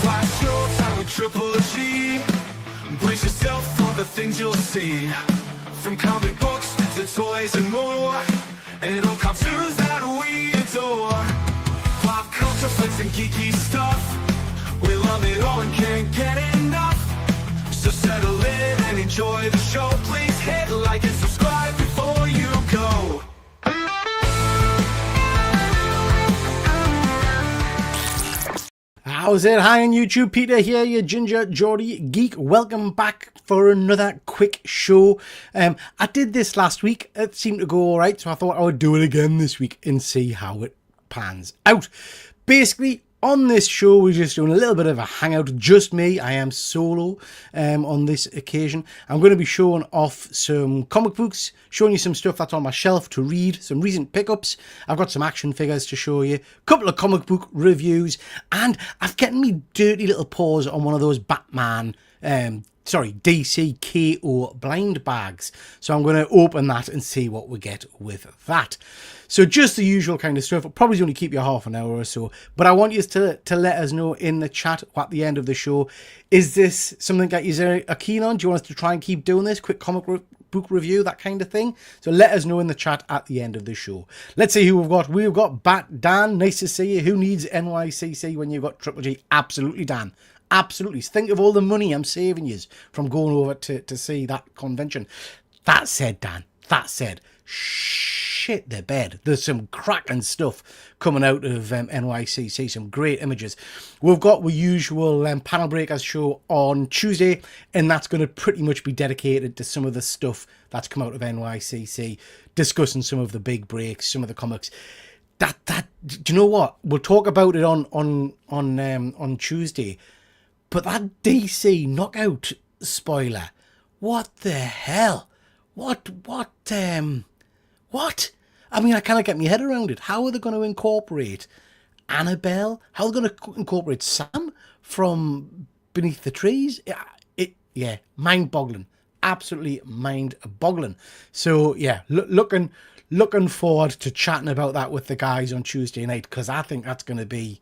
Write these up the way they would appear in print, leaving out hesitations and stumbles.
Flash shows out with TripleG. Brace yourself for the things you'll see. From comic books to toys and more. And all cartoons that we adore. Pop culture, flicks and geeky stuff. We love it all and can't get enough. So settle in and enjoy the show. Please hit like and subscribe before you go. How's it? Hi on YouTube, Peter here, your ginger Geordie Geek. Welcome back for another quick show. I did this last week. It seemed to go alright, so I thought I would do it again this week and see how it pans out. Basically, on this show, we're just doing a little bit of a hangout, just me. I am solo on this occasion. I'm going to be showing off some comic books, showing you some stuff that's on my shelf to read, some recent pickups. I've got some action figures to show you, a couple of comic book reviews, and I've gotten me dirty little paws on one of those Batman, DC KO blind bags. So I'm going to open that and see what we get with that. So just the usual kind of stuff. I'll probably only keep you half an hour or so. But I want you to let us know in the chat at the end of the show. Is this something that you're keen on? Do you want us to try and keep doing this? Quick comic book review, that kind of thing? So let us know in the chat at the end of the show. Let's see who we've got. We've got Bat Dan. Nice to see you. Who needs NYCC when you've got TripleG? Absolutely, Dan. Absolutely. Think of all the money I'm saving you from going over to see that convention. That said, Dan, shit the bed. There's some cracking stuff coming out of NYCC, some great images. We've got the usual Panel Breakers show on Tuesday, and that's going to pretty much be dedicated to some of the stuff that's come out of NYCC, discussing some of the big breaks, some of the comics. Do you know what? We'll talk about it on Tuesday. But that DC knockout spoiler, what the hell? What? I mean, I can't get my head around it. How are they going to incorporate Annabelle? How are they going to incorporate Sam from Beneath the Trees? Yeah, mind-boggling. Absolutely mind-boggling. So, yeah, looking forward to chatting about that with the guys on Tuesday night, because I think that's going to be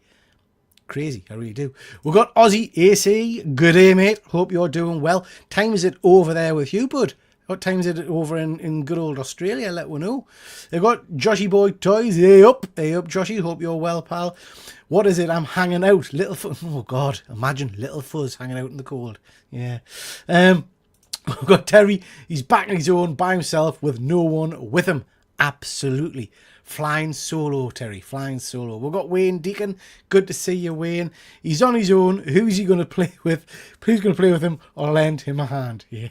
crazy. I really do. We've got Aussie AC. Good day, mate. Hope you're doing well. Time is it over there with you, bud? What time is it over in good old Australia? Let me know. They've got Joshy Boy Toys. Hey up, Joshy. Hope you're well, pal. What is it? I'm hanging out. Little Fuzz. Oh, God. Imagine Little Fuzz hanging out in the cold. Yeah. We've got Terry. He's back on his own by himself with no one with him. Absolutely. Flying solo, Terry. Flying solo. We've got Wayne Deacon. Good to see you, Wayne. He's on his own. Who's he going to play with? Who's going to play with him or lend him a hand? Yeah.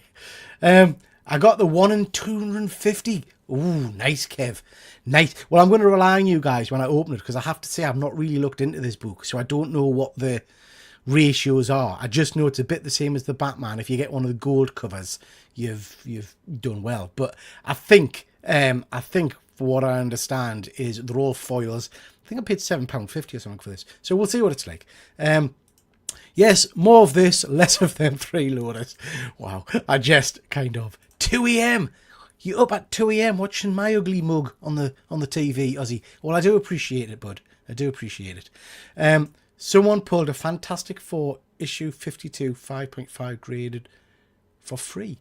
I got the 1 in 250. Ooh, nice, Kev. Nice. Well, I'm going to rely on you guys when I open it, because I have to say I've not really looked into this book, so I don't know what the ratios are. I just know it's a bit the same as the Batman. If you get one of the gold covers, you've done well. But I think for what I understand is they're all foils. I think I paid £7.50 or something for this. So we'll see what it's like. Yes, more of this, less of them freeloaders. Wow, I just kind of 2 a.m. You up at 2 a.m. watching my ugly mug on the TV, Ozzy? Well, I do appreciate it, bud. I do appreciate it. Someone pulled a Fantastic Four issue 52 5.5 graded for free.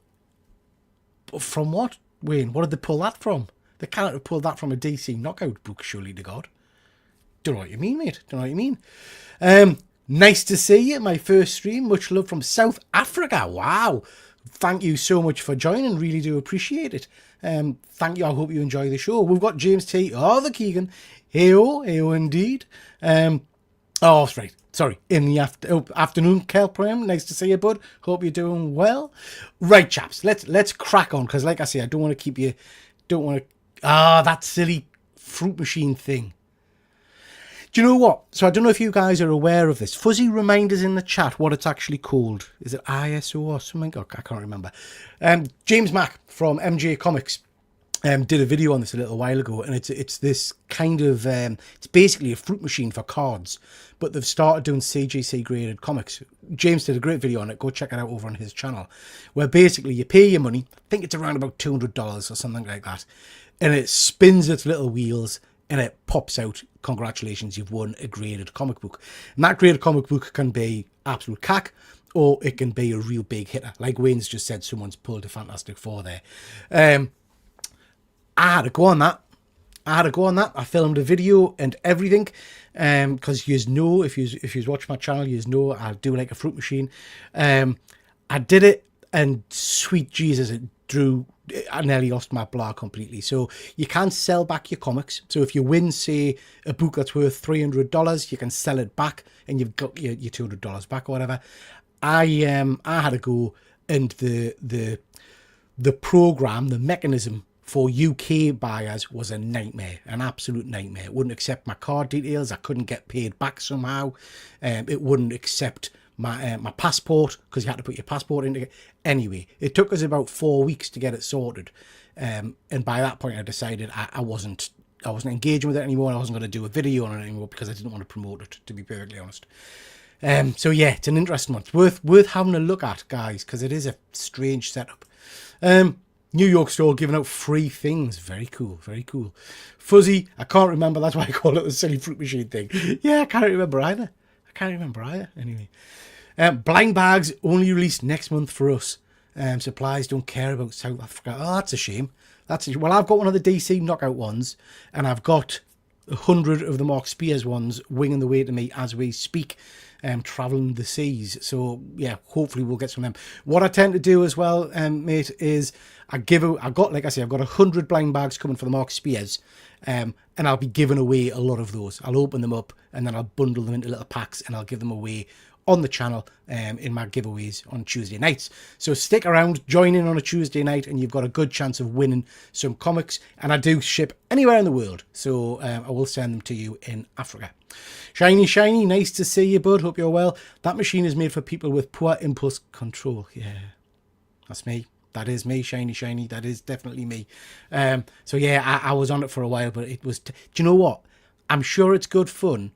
But from what, Wayne? What did they pull that from? They can't have pulled that from a DC knockout book, surely to God. Don't know what you mean, mate. Don't know what you mean. Nice to see you. My first stream. Much love from South Africa. Wow. Thank you so much for joining. Really do appreciate it. Thank you. I hope you enjoy the show. We've got James T. Oh, the Keegan. Heyo indeed. Oh, right. Sorry. In the afternoon, Kelpram. Nice to see you, bud. Hope you're doing well. Right, chaps. Let's crack on, because like I say, I don't want to keep you... that silly fruit machine thing. Do you know what? So I don't know if you guys are aware of this. Fuzzy reminders in the chat what it's actually called. Is it ISO or something? Oh, I can't remember. James Mack from MJ Comics did a video on this a little while ago, and it's this kind of it's basically a fruit machine for cards, but they've started doing CGC graded comics. James did a great video on it. Go check it out over on his channel, where basically you pay your money. I think it's around about $200 or something like that, and it spins its little wheels and it pops out congratulations, you've won a graded comic book. And that graded comic book can be absolute cack, or it can be a real big hitter. Like Wayne's just said, someone's pulled a Fantastic Four there. I had to go on that. I filmed a video and everything, because you know, if you watch my channel, you know I do like a fruit machine. I did it, and sweet Jesus, I nearly lost my blah completely. So you can sell back your comics. So if you win, say, a book that's worth $300, you can sell it back, and you've got your $200 back or whatever. I had to go, and the program, the mechanism for UK buyers was a nightmare, an absolute nightmare. It wouldn't accept my card details. I couldn't get paid back somehow. It wouldn't accept my passport, because you had to put your passport in. Anyway, it took us about 4 weeks to get it sorted. And by that point, I decided I wasn't engaging with it anymore. I wasn't going to do a video on it anymore, because I didn't want to promote it, to be perfectly honest. So yeah, it's an interesting one. It's worth having a look at, guys, because it is a strange setup. New York store giving out free things. Very cool, very cool. Fuzzy, I can't remember. That's why I call it the silly fruit machine thing. Yeah, I can't remember either. Anyway. Blind bags only released next month for us. Supplies don't care about South Africa. Oh, that's a shame. Well, I've got one of the DC knockout ones, and I've got 100 of the Mark Spears ones winging the way to me as we speak, traveling the seas. So yeah, hopefully we'll get some of them. What I tend to do as well, mate, is I've got 100 blind bags coming for the Mark Spears, and I'll be giving away a lot of those. I'll open them up, and then I'll bundle them into little packs, and I'll give them away on the channel, in my giveaways on Tuesday nights. So stick around, join in on a Tuesday night, and you've got a good chance of winning some comics. And I do ship anywhere in the world, so I will send them to you in Africa. Shiny, nice to see you, bud. Hope you're well. That machine is made for people with poor impulse control. Yeah, that's me. That is me, Shiny. That is definitely me. So yeah, I was on it for a while, but it was... do you know what? I'm sure it's good fun,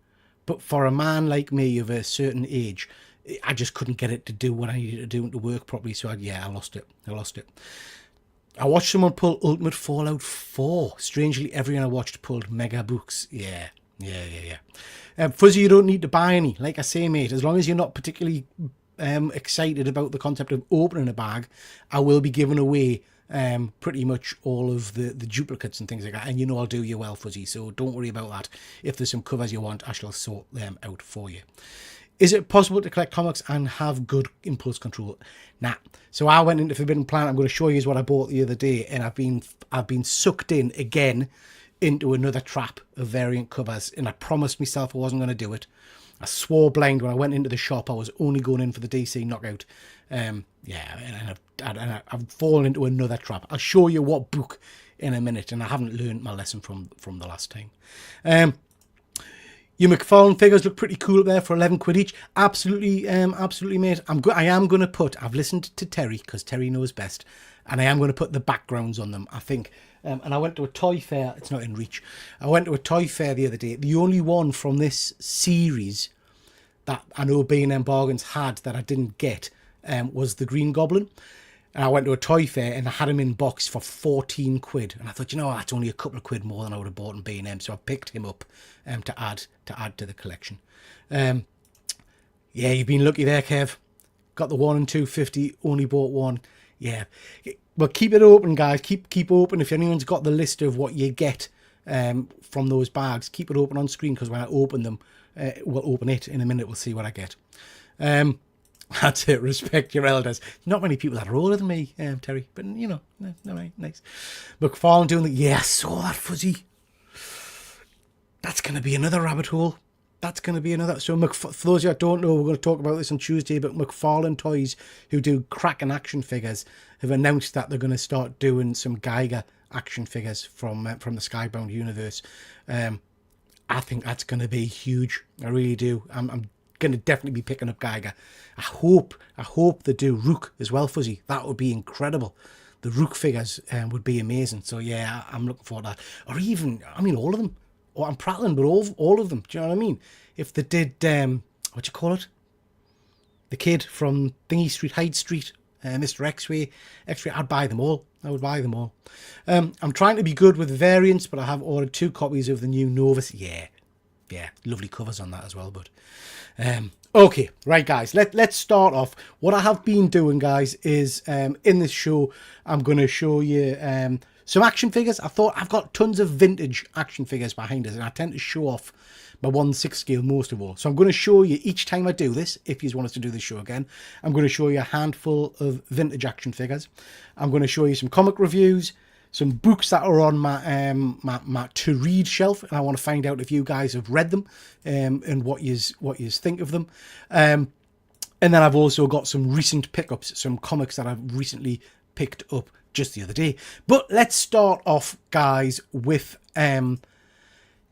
but for a man like me of a certain age, I just couldn't get it to do what I needed to do to work properly. So I lost it. I watched someone pull Ultimate Fallout 4. Strangely, everyone I watched pulled Mega Books. Yeah. Fuzzy, you don't need to buy any. Like I say, mate, as long as you're not particularly excited about the concept of opening a bag, I will be giving away pretty much all of the duplicates and things like that. And you know I'll do you well, Fuzzy, so don't worry about that. If there's some covers you want, I shall sort them out for you. Is it possible to collect comics and have good impulse control? Nah. So I went into Forbidden Planet. I'm going to show you what I bought the other day, and I've been sucked in again into another trap of variant covers, and I promised myself I wasn't going to do it. I swore blind when I went into the shop I was only going in for the DC knockout. And I've fallen into another trap. I'll show you what book in a minute, and I haven't learned my lesson from the last time. Your McFarlane figures look pretty cool up there for 11 quid each. Absolutely, mate. I am going to put... I've listened to Terry, because Terry knows best, and I am going to put the backgrounds on them, I think. And I went to a toy fair. It's not in reach. I went to a toy fair the other day. The only one from this series that I know B&M Bargains had that I didn't get was the Green Goblin. And I went to a toy fair, and I had him in box for 14 quid. And I thought, that's only a couple of quid more than I would have bought in B&M. So I picked him up to add to the collection. Yeah, you've been lucky there, Kev. Got the 1 and 250, only bought one. Yeah. Well, keep it open, guys. Keep open. If anyone's got the list of what you get from those bags, keep it open on screen, because when I open them, we'll open it in a minute. We'll see what I get. That's it. Respect your elders. Not many people that are older than me, Terry, but no, nice. McFarlane doing the... Yeah, I saw that, Fuzzy. That's going to be another rabbit hole. So for those of you that don't know, we're going to talk about this on Tuesday, but McFarlane Toys, who do Kraken action figures, have announced that they're going to start doing some Geiger action figures from the Skybound universe. I think that's going to be huge. I really do. I'm going to definitely be picking up Geiger. I hope they do Rook as well, Fuzzy. That would be incredible. The Rook figures would be amazing. So yeah, I'm looking forward to that. Or even, all of them. Or I'm prattling, but all of them. Do you know what I mean? If they did, what you call it? The kid from Thingy Street, Hyde Street, Mr. X-Ray, I'd buy them all. I would buy them all. I'm trying to be good with variants, but I have ordered 2 copies of the new Novus. Yeah, yeah, lovely covers on that as well. But okay, right, guys, let's start off. What I have been doing, guys, is in this show, I'm going to show you some action figures. I thought I've got tons of vintage action figures behind us, and I tend to show off my 1/6 scale most of all. So I'm going to show you each time I do this, if you want us to do this show again, I'm going to show you a handful of vintage action figures. I'm going to show you some comic reviews, some books that are on my to read shelf, and I want to find out if you guys have read them and what you think of them. And then I've also got some recent pickups, some comics that I've recently picked up just the other day. But let's start off, guys, with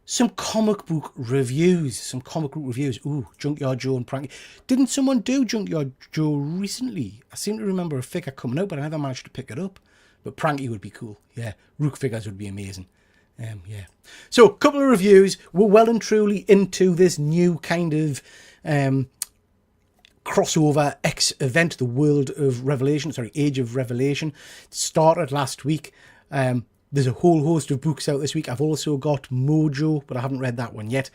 some comic book reviews. Ooh, Junkyard Joe and Pranky. Didn't someone do Junkyard Joe recently? I seem to remember a figure coming out, but I never managed to pick it up. But Pranky would be cool. Yeah, Rook figures would be amazing. Yeah. So, a couple of reviews. We're well and truly into this new kind of crossover X event, the World of Revelation. Sorry, Age of Revelation. It started last week. There's a whole host of books out this week. I've also got Mojo, but I haven't read that one yet.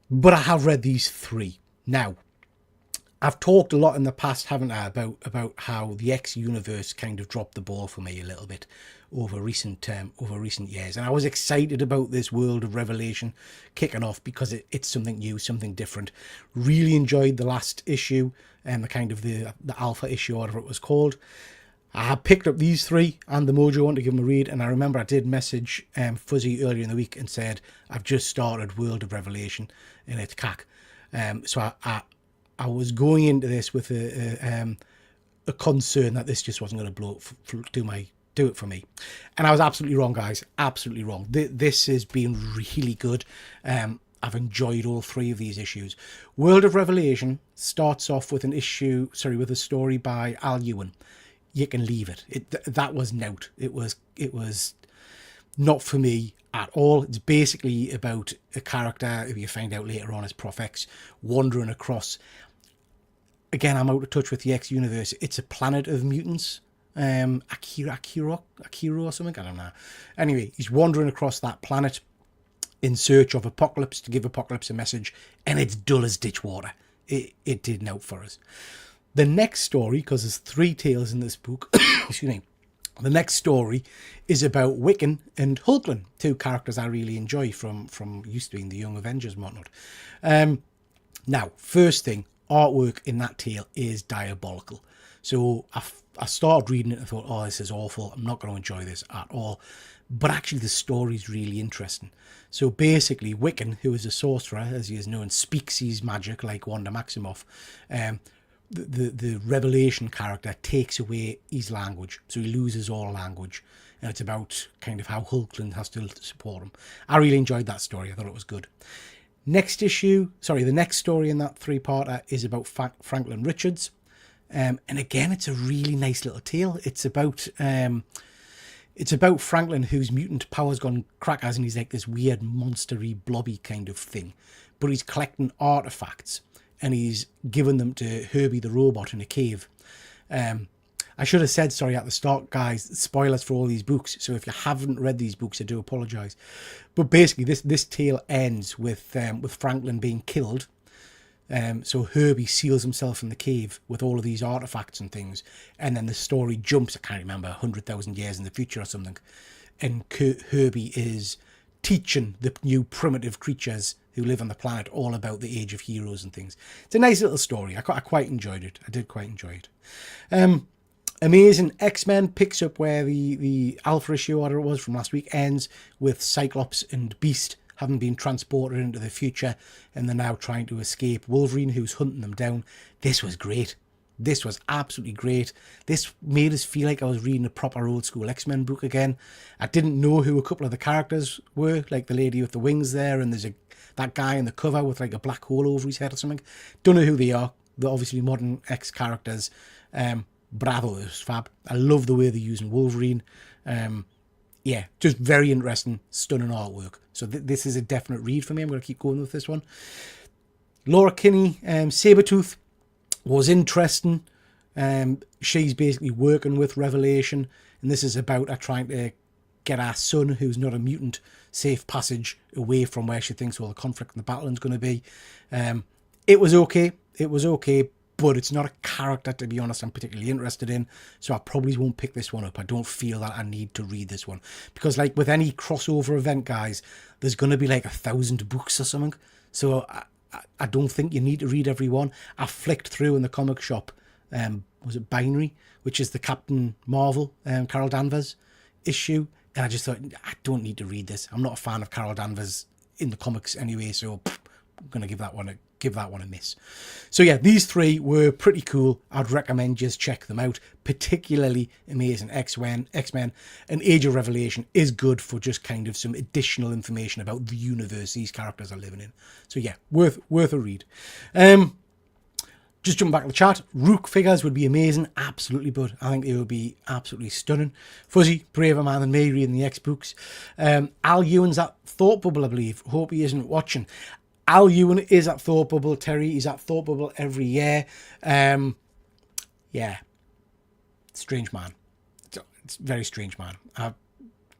But I have read these 3. Now, I've talked a lot in the past, haven't I, about how the X universe kind of dropped the ball for me a little bit over recent years, and I was excited about this World of Revelation kicking off because it's something new, something different. Really enjoyed the last issue and the alpha issue, or whatever it was called. I had picked up these 3 and the Mojo one to give them a read, and I remember I did message Fuzzy earlier in the week and said I've just started World of Revelation and it's cack. So I was going into this with a concern that this just wasn't going to do it for me, and I was absolutely wrong, guys. Absolutely wrong. This has been really good. I've enjoyed all 3 of these issues. World of Revelation starts off with with a story by Al Ewing. You can leave it. That was nout. It was not for me at all. It's basically about a character who you find out later on as Prof X wandering across. Again, I'm out of touch with the X universe. It's a planet of mutants. Akira or something. I don't know. Anyway, he's wandering across that planet in search of Apocalypse to give Apocalypse a message, and it's dull as ditch water. It did nout for us. The next story, because there's 3 tales in this book, excuse me, the next story is about Wiccan and Hulkling, 2 characters I really enjoy from used to being the Young Avengers and whatnot. Now, first thing, artwork in that tale is diabolical. So I started reading it and thought, oh, this is awful. I'm not going to enjoy this at all. But actually, the story is really interesting. So basically, Wiccan, who is a sorcerer, as he is known, speaks his magic like Wanda Maximoff. The Revelation character takes away his language, so he loses all language, and it's about kind of how Hulkling has to support him. I really enjoyed that story. I thought it was good. The next story in that 3-parter is about Franklin Richards, and again, it's a really nice little tale. It's about Franklin, whose mutant powers gone crackers, and he's like this weird monstery blobby kind of thing, but he's collecting artifacts. And he's given them to Herbie the robot in a cave. I should have said, sorry, at the start, guys, spoilers for all these books. So if you haven't read these books, I do apologise. But basically, this tale ends with Franklin being killed. So Herbie seals himself in the cave with all of these artifacts and things. And then the story jumps, I can't remember, 100,000 years in the future or something. And Herbie is teaching the new primitive creatures who live on the planet all about the Age of Heroes and things. It's a nice little story. I quite enjoyed it. I did quite enjoy it. Amazing X-Men picks up where the alpha issue, whatever it was from last week, ends with Cyclops and Beast having been transported into the future, and they're now trying to escape Wolverine, who's hunting them down. This was great. This was absolutely great. This made us feel like I was reading a proper old school X-Men book again. I didn't know who a couple of the characters were, like the lady with the wings there, and there's that guy in the cover with like a black hole over his head or something. Don't know who they are. They're obviously modern X characters. But I thought it was fab. I love the way they're using Wolverine. Yeah, just very interesting, stunning artwork. So this is a definite read for me. I'm going to keep going with this one. Laura Kinney, Sabretooth, was interesting. She's basically working with Revelation, and this is about her trying to get our son, who's not a mutant, safe passage away from where she thinks all the conflict and the battling is going to be. It was okay. It was okay, but it's not a character, to be honest, I'm particularly interested in. So I probably won't pick this one up. I don't feel that I need to read this one. Because like with any crossover event, guys, there's going to be like 1,000 books or something. So I don't think you need to read every one. I flicked through in the comic shop, was it Binary, which is the Captain Marvel, Carol Danvers issue. And I just thought, I don't need to read this. I'm not a fan of Carol Danvers in the comics anyway, so I'm going to give that one a miss. So yeah, these three were pretty cool. I'd recommend just check them out. Particularly Amazing X-Men, and Age of Revelation is good for just kind of some additional information about the universe these characters are living in. So yeah, worth a read. Just jumping back to the chat, Rook figures would be amazing. Absolutely, bud. I think they would be absolutely stunning. Fuzzy, braver man than me, reading the X books. Al Ewan's at Thought Bubble, I believe. Hope he isn't watching. Al Ewan is at Thought Bubble. Terry, he's at Thought Bubble every year. Yeah. Strange man. It's a very strange man. I've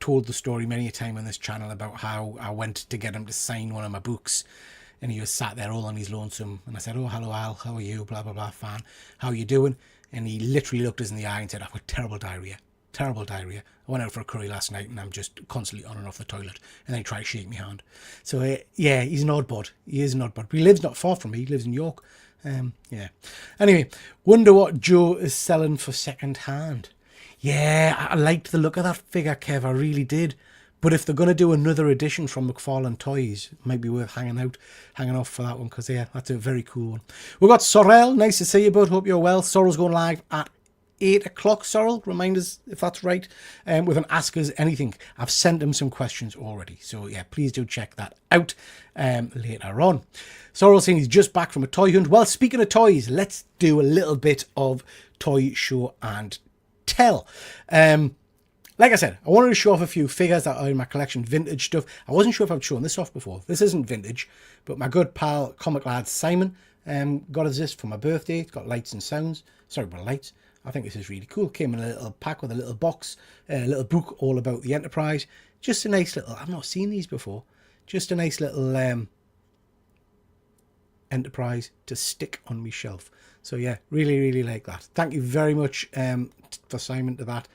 told the story many a time on this channel about how I went to get him to sign one of my books. And he was sat there all on his lonesome. And I said, oh, hello, Al. How are you? Blah, blah, blah. Fan. How are you doing? And he literally looked us in the eye and said, I've got terrible diarrhea. Terrible diarrhea. I went out for a curry last night and I'm just constantly on and off the toilet. And then he tried to shake my hand. So, yeah, he's an odd bud. He is an odd bud. But he lives not far from me. He lives in York. Yeah. Anyway, wonder what Joe is selling for second hand. Yeah, I liked the look of that figure, Kev. I really did. But if they're going to do another edition from McFarlane Toys, it might be worth hanging off for that one, because yeah, that's a very cool one. We've got Sorrel. Nice to see you, bud. Hope you're well. Sorrel's going live at 8 o'clock, Sorrel. Remind us if that's right. With an Ask Us Anything. I've sent him some questions already. So yeah, please do check that out later on. Sorrel saying he's just back from a toy hunt. Well, speaking of toys, let's do a little bit of toy show and tell. Like I said, I wanted to show off a few figures that are in my collection, vintage stuff. I wasn't sure if I'd shown this off before. This isn't vintage, but my good pal, comic lad Simon, got us this for my birthday. It's got lights and sounds. Sorry about lights. I think this is really cool. Came in a little pack with a little box, a little book all about the Enterprise. Just a nice little, I've not seen these before. Just a nice little Enterprise to stick on my shelf. So yeah, really, really like that. Thank you very much for Simon for that,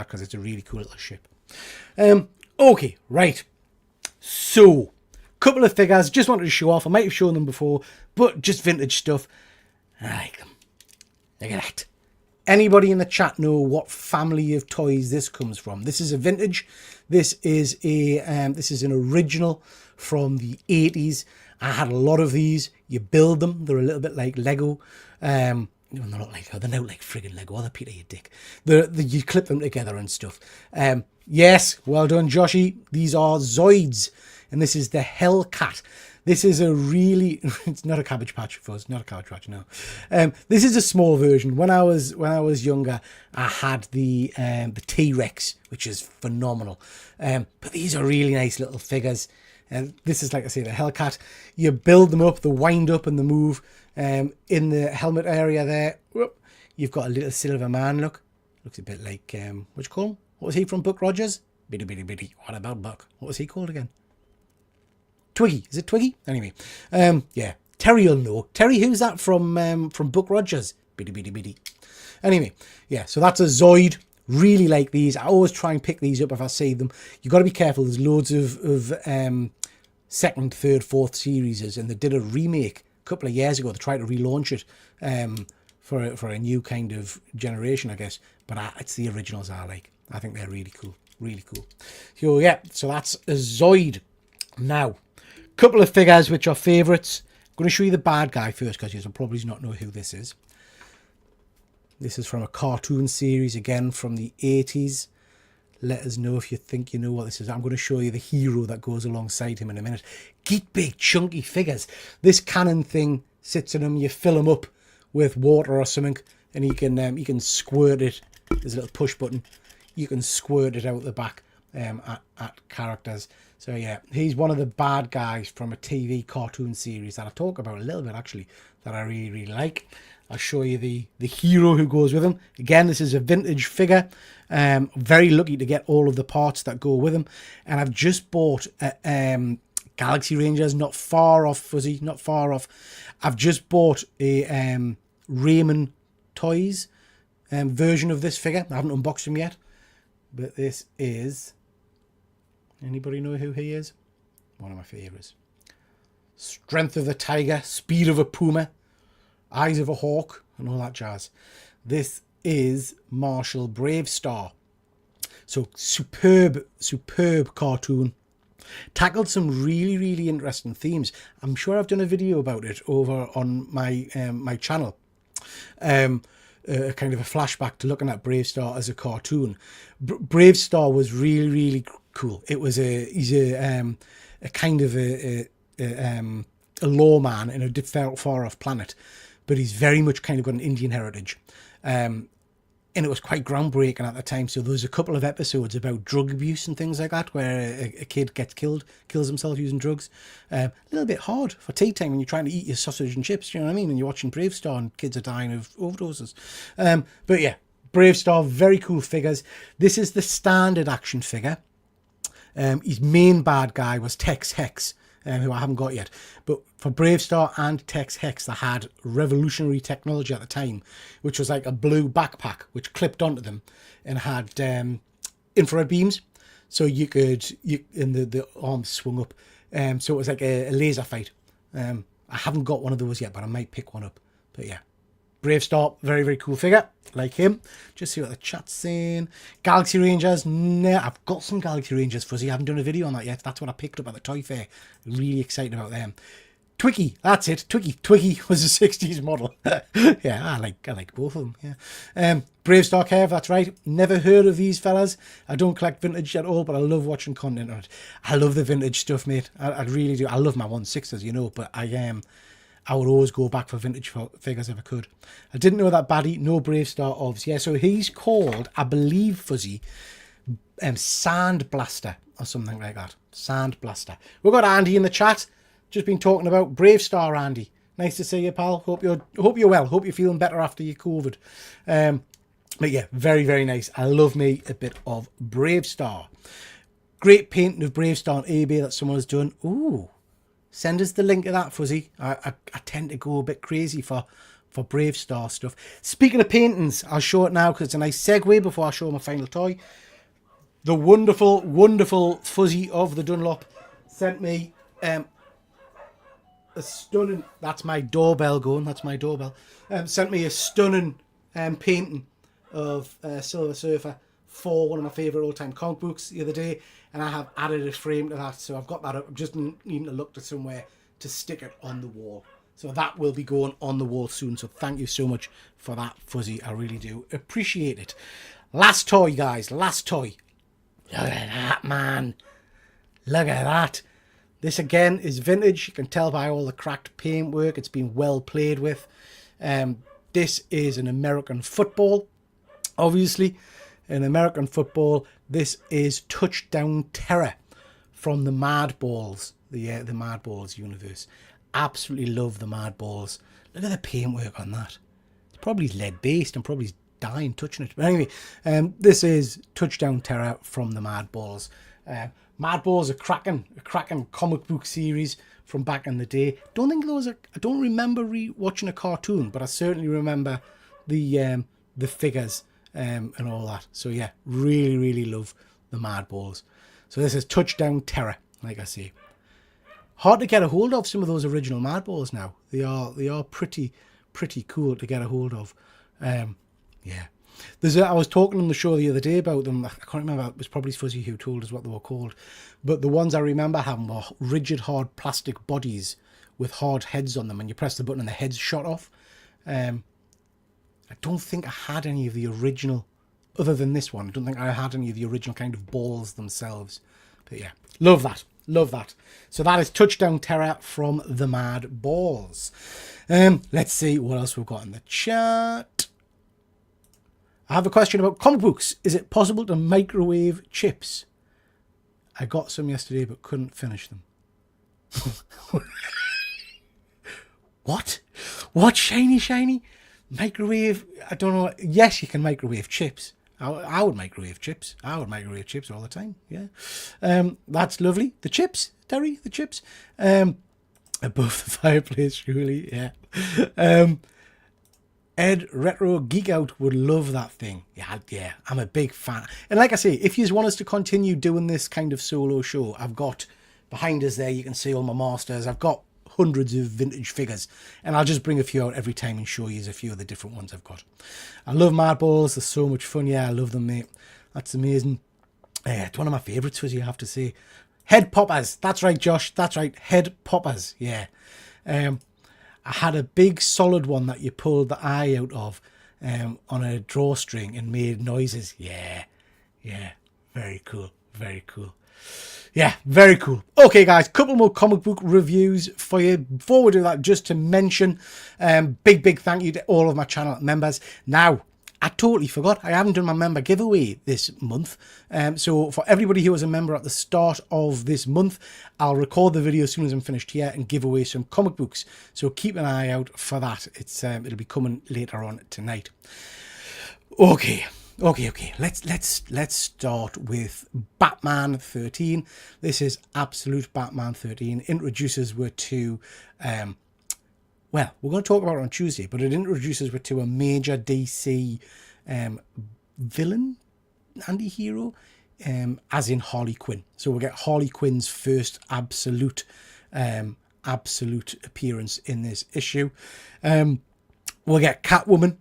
because it's a really cool little ship. Okay, right. So, couple of figures. Just wanted to show off. I might have shown them before, but just vintage stuff. I like them. Look at that. Anybody in the chat know what family of toys this comes from? This is a vintage. This is an original from the 80s. I had a lot of these. You build them. They're a little bit like Lego. They're not Lego. They're not like friggin' Lego. Oh, they're Peter, you dick. You clip them together and stuff. Yes, well done, Joshy. These are Zoids, and this is the Hellcat. This is a really, it's not a Cabbage Patch for us, not a Cabbage Patch, no. This is a small version. When I was younger, I had the T-Rex, which is phenomenal. But these are really nice little figures. This is, like I say, the Hellcat. You build them up, the wind up and the move. In the helmet area there, you've got a little silver man look. Looks a bit like, what you call him? What was he from, Buck Rogers? Biddy, biddy, biddy. What about Buck? What was he called again? Twiggy. Is it Twiggy? Anyway, yeah. Terry will know. Terry, who's that from Buck Rogers? Biddy, biddy, biddy. Anyway, yeah, so that's a Zoid. Really like these. I always try and pick these up if I see them. You've got to be careful. There's loads of second, third, fourth series, and they did a remake a couple of years ago. They tried to relaunch it for a new kind of generation, I guess. But it's the originals I like. I think they're really cool. Really cool. So, yeah, so that's a Zoid. Now, couple of figures which are favourites. I'm going to show you the bad guy first, because you'll probably not know who this is. This is from a cartoon series, again, from the 80s. Let us know if you think you know what this is. I'm going to show you the hero that goes alongside him in a minute. Geek big, chunky figures. This cannon thing sits in him. You fill him up with water or something, and you can squirt it. There's a little push button. You can squirt it out the back at characters. So yeah, he's one of the bad guys from a TV cartoon series that I talk about a little bit actually, that I really, really like. I'll show you the hero who goes with him. Again, this is a vintage figure. Very lucky to get all of the parts that go with him. And I've just bought Galaxy Rangers, not far off, Fuzzy, not far off. I've just bought a Raymond Toys version of this figure. I haven't unboxed him yet. But this is... Anybody know who he is? One of my favourites. Strength of the tiger, speed of a puma, eyes of a hawk, and all that jazz. This is Marshall Bravestar. So superb, superb cartoon. Tackled some really, really interesting themes. I'm sure I've done a video about it over on my my channel. Kind of a flashback to looking at Bravestar as a cartoon. Bravestar was really, really cool. It was he's a kind of a lawman in a far off planet, but he's very much kind of got an Indian heritage. And it was quite groundbreaking at the time. So there was a couple of episodes about drug abuse and things like that, where a kid gets kills himself using drugs. A little bit hard for tea time when you're trying to eat your sausage and chips, you know what I mean? And you're watching Bravestar and kids are dying of overdoses. But yeah, Bravestar, very cool figures. This is the standard action figure. His main bad guy was Tex Hex, who I haven't got yet. But for Bravestar and Tex Hex, they had revolutionary technology at the time, which was like a blue backpack which clipped onto them and had infrared beams, so you could and the arms swung up. So it was like a laser fight. I haven't got one of those yet, but I might pick one up. But yeah, Bravestar, very, very cool figure. Like him. Just see what the chat's saying. Galaxy Rangers. Nah, I've got some Galaxy Rangers, Fuzzy. I haven't done a video on that yet. That's what I picked up at the toy fair. Really excited about them. Twiki, that's it. Twiki was a 60s model. Yeah, I like both of them. Yeah. Bravestar Kev, that's right. Never heard of these fellas. I don't collect vintage at all, but I love watching content on it. I love the vintage stuff, mate. I really do. I love my 1/6s, you know, but I would always go back for vintage figures if I could. I didn't know that baddie, no Bravestar obvs. Yeah, so he's called, I believe, Fuzzy, Sand Blaster or something like that. Sand Blaster. We've got Andy in the chat. Just been talking about Bravestar, Andy. Nice to see you, pal. Hope you're well. Hope you're feeling better after your COVID. But yeah, very, very nice. I love me a bit of Bravestar. Great painting of Bravestar on eBay that someone has done. Ooh. Send us the link of that, Fuzzy. I tend to go a bit crazy for Bravestar stuff. Speaking of paintings, I'll show it now because it's a nice segue before I show my final toy. The wonderful, wonderful Fuzzy of the Dunlop sent me a stunning... That's my doorbell going. That's my doorbell. Sent me a stunning painting of Silver Surfer for one of my favourite all-time comic books the other day, and I have added a frame to that, so I've got that up. I'm just needing to look to somewhere to stick it on the wall. So that will be going on the wall soon, so thank you so much for that, Fuzzy. I really do appreciate it. Last toy, guys, last toy. Look at that, man. Look at that. This, again, is vintage. You can tell by all the cracked paintwork. It's been well played with. This is an American football, obviously. In American football, this is Touchdown Terror from the Madballs, the Madballs universe. Absolutely love the Madballs. Look at the paintwork on that. It's probably lead-based and probably dying touching it. But anyway, this is Touchdown Terror from the Madballs. Madballs, a cracking comic book series from back in the day. I don't remember watching a cartoon, but I certainly remember the figures. And all that. So yeah, really, really love the Madballs. So this is Touchdown Terror, like I say. Hard to get a hold of some of those original Madballs now. They are pretty cool to get a hold of. Yeah. I was talking on the show the other day about them. I can't remember. It was probably Fuzzy who told us what they were called. But the ones I remember having were rigid, hard plastic bodies with hard heads on them, and you press the button and the heads shot off. I don't think I had any of the original, other than this one. I don't think I had any of the original kind of balls themselves. But yeah, love that. Love that. So that is Touchdown Terror from the Madballs. Let's see what else we've got in the chat. I have a question about comic books. Is it possible to microwave chips? I got some yesterday but couldn't finish them. What? What? Shiny? Microwave? I don't know. Yes, you can microwave chips. I would microwave chips. I would microwave chips all the time. Yeah. That's lovely. The chips, Terry, the chips. Above the fireplace, surely. Yeah. Ed Retro Geek Out would love that thing. Yeah, I'm a big fan. And like I say, if you want us to continue doing this kind of solo show, I've got behind us there, you can see all my masters. I've got hundreds of vintage figures, and I'll just bring a few out every time and show you a few of the different ones I've got. I love Mad Balls. They're so much fun. Yeah, I love them, mate. That's amazing. It's one of my favourites, as you have to say. Head poppers. That's right, Josh. That's right. Head poppers. Yeah. I had a big solid one that you pulled the eye out of on a drawstring and made noises. Yeah. Very cool. Yeah, very cool. Okay, guys, couple more comic book reviews for you. Before we do that, just to mention, big thank you to all of my channel members. Now, I totally forgot. I haven't done my member giveaway this month. So for everybody who was a member at the start of this month, I'll record the video as soon as I'm finished here and give away some comic books. So keep an eye out for that. It'll be coming later on tonight. Okay. Let's start with Batman 13. This is Absolute Batman 13. Introduces us to well, we're going to talk about it on Tuesday, but it introduces us to a major DC villain, anti-hero, as in Harley Quinn. So we'll get Harley Quinn's first absolute appearance in this issue. We'll get Catwoman.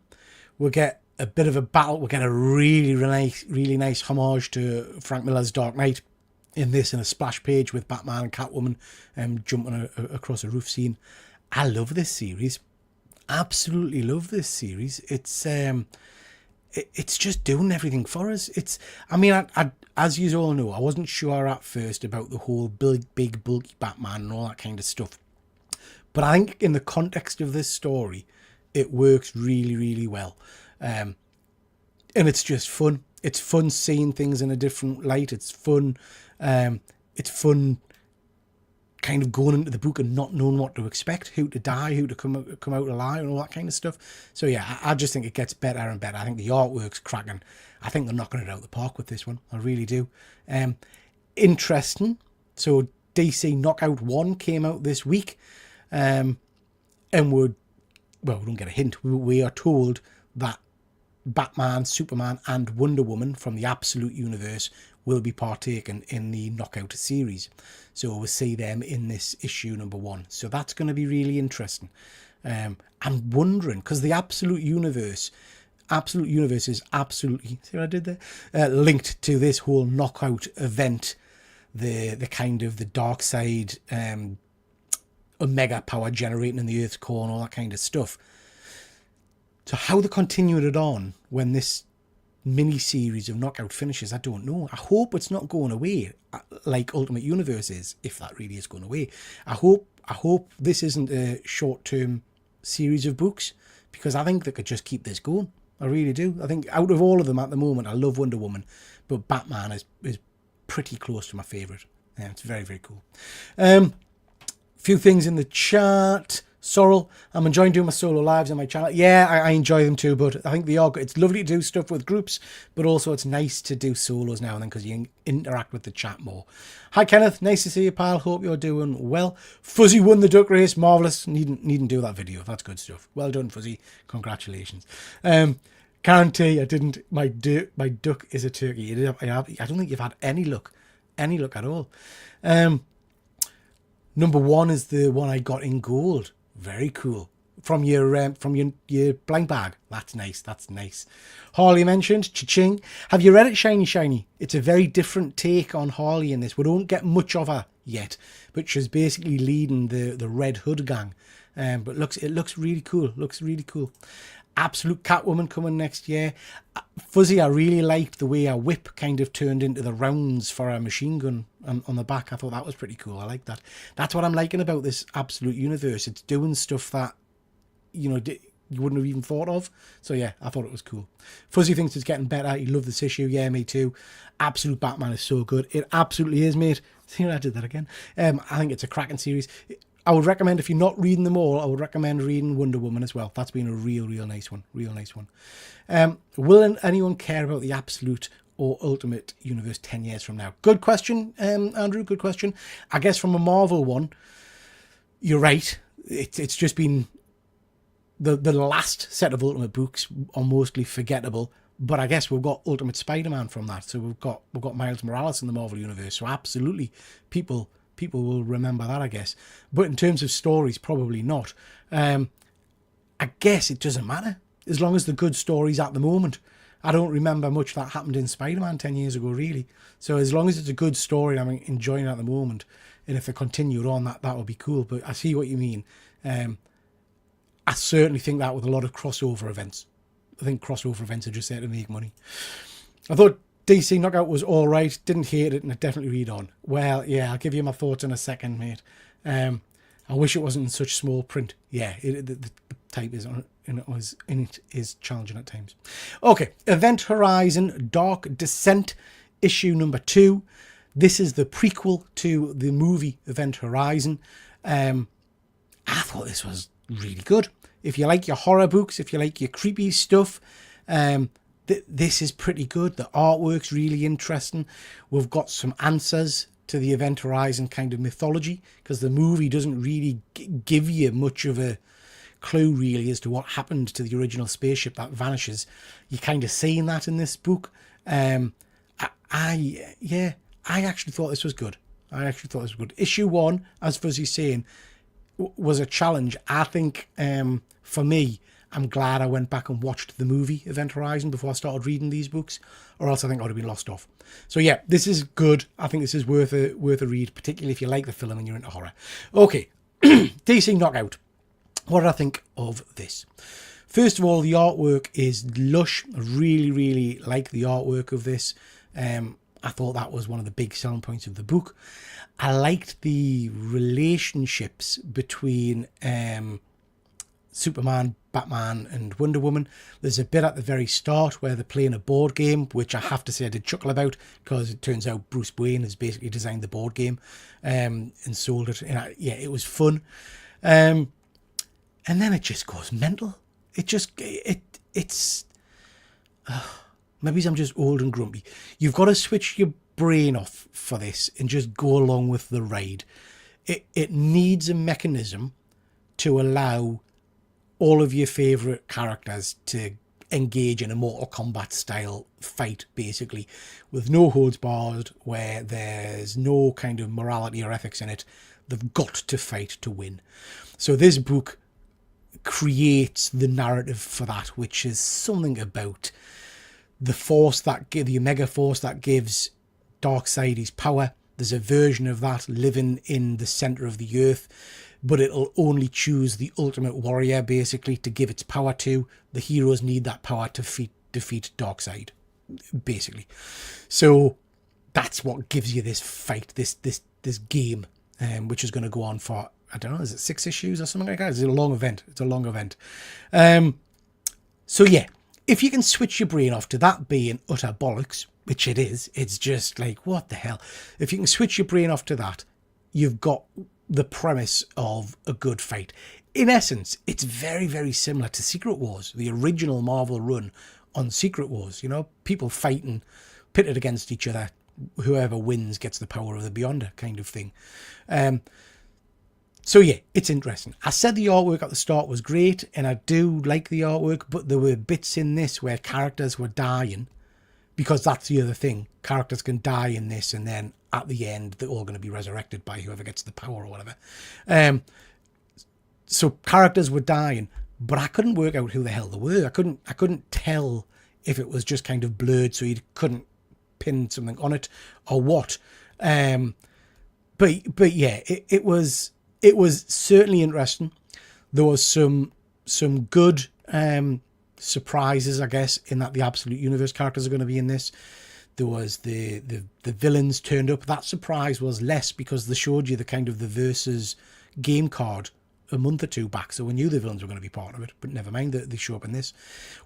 We'll get a bit of a battle. We'll get a really nice homage to Frank Miller's Dark Knight in this, in a splash page with Batman and Catwoman jumping across a roof scene. I love this series. Absolutely love this series. It's just doing everything for us. I as you all know, I wasn't sure at first about the whole big bulky Batman and all that kind of stuff. But I think in the context of this story, it works really well. And it's just fun. It's fun seeing things in a different light. It's fun. It's fun kind of going into the book and not knowing what to expect, who to die, who to come out alive, and all that kind of stuff. So yeah, I just think it gets better and better. I think the artwork's cracking. I think they're knocking it out of the park with this one. I really do. Interesting. So DC Knockout 1 came out this week, and we don't get a hint. We are told that Batman, Superman and Wonder Woman from the Absolute Universe will be partaking in the Knockout series. So we'll see them in this issue number 1. So that's going to be really interesting. I'm wondering, because the Absolute Universe is absolutely, see what I did there? Linked to this whole Knockout event, the kind of the dark side, Omega power generating in the Earth's core and all that kind of stuff. So how they continued it on when this mini-series of Knockout finishes, I don't know. I hope it's not going away like Ultimate Universe is, if that really is going away. I hope this isn't a short-term series of books, because I think they could just keep this going. I really do. I think out of all of them at the moment, I love Wonder Woman, but Batman is pretty close to my favourite. Yeah, it's very cool. Few things in the chat. Sorrel, I'm enjoying doing my solo lives on my channel. Yeah, I enjoy them too, but I think it's lovely to do stuff with groups, but also it's nice to do solos now and then because you can interact with the chat more. Hi Kenneth, nice to see you, pal. Hope you're doing well. Fuzzy won the duck race, marvellous. Needn't do that video. That's good stuff. Well done, Fuzzy. Congratulations. Karen T, I didn't. My duck is a turkey. I don't think you've had any luck at all. Number 1 is the one I got in gold. Very cool. From your blank bag. That's nice. Harley mentioned, cha-ching. Have you read it, Shiny? It's a very different take on Harley in this. We don't get much of her yet, but she's basically leading the Red Hood gang. But it looks really cool. Absolute Catwoman coming next year. Fuzzy, I really liked the way her whip kind of turned into the rounds for her machine gun on the back. I thought that was pretty cool. I like that. That's what I'm liking about this Absolute Universe. It's doing stuff that, you wouldn't have even thought of. So yeah, I thought it was cool. Fuzzy thinks it's getting better. He loved this issue. Yeah, me too. Absolute Batman is so good. It absolutely is, mate. See, I did that again. I think it's a cracking series. I would recommend, if you're not reading them all, I would recommend reading Wonder Woman as well. That's been a real nice one. Real nice one. Will anyone care about the Absolute or Ultimate Universe 10 years from now? Good question, Andrew. Good question. I guess from a Marvel one, you're right. It's just been the last set of Ultimate books are mostly forgettable. But I guess we've got Ultimate Spider-Man from that. So we've got Miles Morales in the Marvel Universe. So absolutely, people will remember that, I guess. But in terms of stories, probably not. I guess it doesn't matter, as long as the good stories at the moment. I don't remember much that happened in Spider-Man 10 years ago, really. So as long as it's a good story and I'm enjoying it at the moment, and if they continued on, that would be cool. But I see what you mean. I certainly think that with a lot of crossover events. I think crossover events are just there to make money. I thought DC Knockout was all right. Didn't hate it, and I definitely read on. Well, yeah, I'll give you my thoughts in a second, mate. I wish it wasn't in such small print. Yeah, the type is on it is challenging at times. Okay, Event Horizon Dark Descent, issue number 2. This is the prequel to the movie Event Horizon. I thought this was really good. If you like your horror books, if you like your creepy stuff, this is pretty good. The artwork's really interesting. We've got some answers to the Event Horizon kind of mythology, because the movie doesn't really give you much of a clue really as to what happened to the original spaceship that vanishes. You're kind of seeing that in this book. I actually thought this was good. Issue 1, as Fuzzy's saying, was a challenge. I think for me, I'm glad I went back and watched the movie Event Horizon before I started reading these books, or else I think I would have been lost off. So yeah, this is good. I think this is worth a read, particularly if you like the film and you're into horror. Okay, DC Knockout. What did I think of this? First of all, the artwork is lush. I really like the artwork of this. I thought that was one of the big selling points of the book. I liked the relationships between Superman, Batman and Wonder Woman. There's a bit at the very start where they're playing a board game, which I have to say I did chuckle about, because it turns out Bruce Wayne has basically designed the board game and sold it. And it was fun. And then it just goes mental. It's maybe I'm just old and grumpy. You've got to switch your brain off for this and just go along with the ride. It needs a mechanism to allow all of your favourite characters to engage in a Mortal Kombat style fight, basically, with no holds barred, where there's no kind of morality or ethics in it. They've got to fight to win. So this book creates the narrative for that, which is something about the force the Omega Force that gives Darkseid his power. There's a version of that living in the center of the earth, but it'll only choose the ultimate warrior, basically, to give its power to. The heroes need that power to defeat Darkseid, basically. So that's what gives you this fight, this game, which is going to go on for, I don't know, is it 6 issues or something like that? It's a long event. So yeah, if you can switch your brain off to that being utter bollocks, which it is, it's just like, what the hell? If you can switch your brain off to that, you've got the premise of a good fight. In essence, it's very similar to Secret Wars, the original Marvel run on Secret Wars. You know, people fighting, pitted against each other. Whoever wins gets the power of the Beyonder, kind of thing. So yeah, it's interesting. I said the artwork at the start was great, and I do like the artwork, but there were bits in this where characters were dying, because that's the other thing. Characters can die in this, and then at the end, they're all going to be resurrected by whoever gets the power or whatever. So characters were dying, but I couldn't work out who the hell they were. I couldn't tell if it was just kind of blurred, so you couldn't pin something on it or what. But yeah, it was certainly interesting. There was some good surprises, I guess, in that the Absolute Universe characters are going to be in this. There was the villains turned up. That surprise was less because they showed you the kind of the versus game card a month or two back, so we knew the villains were going to be part of it, but never mind, they show up in this.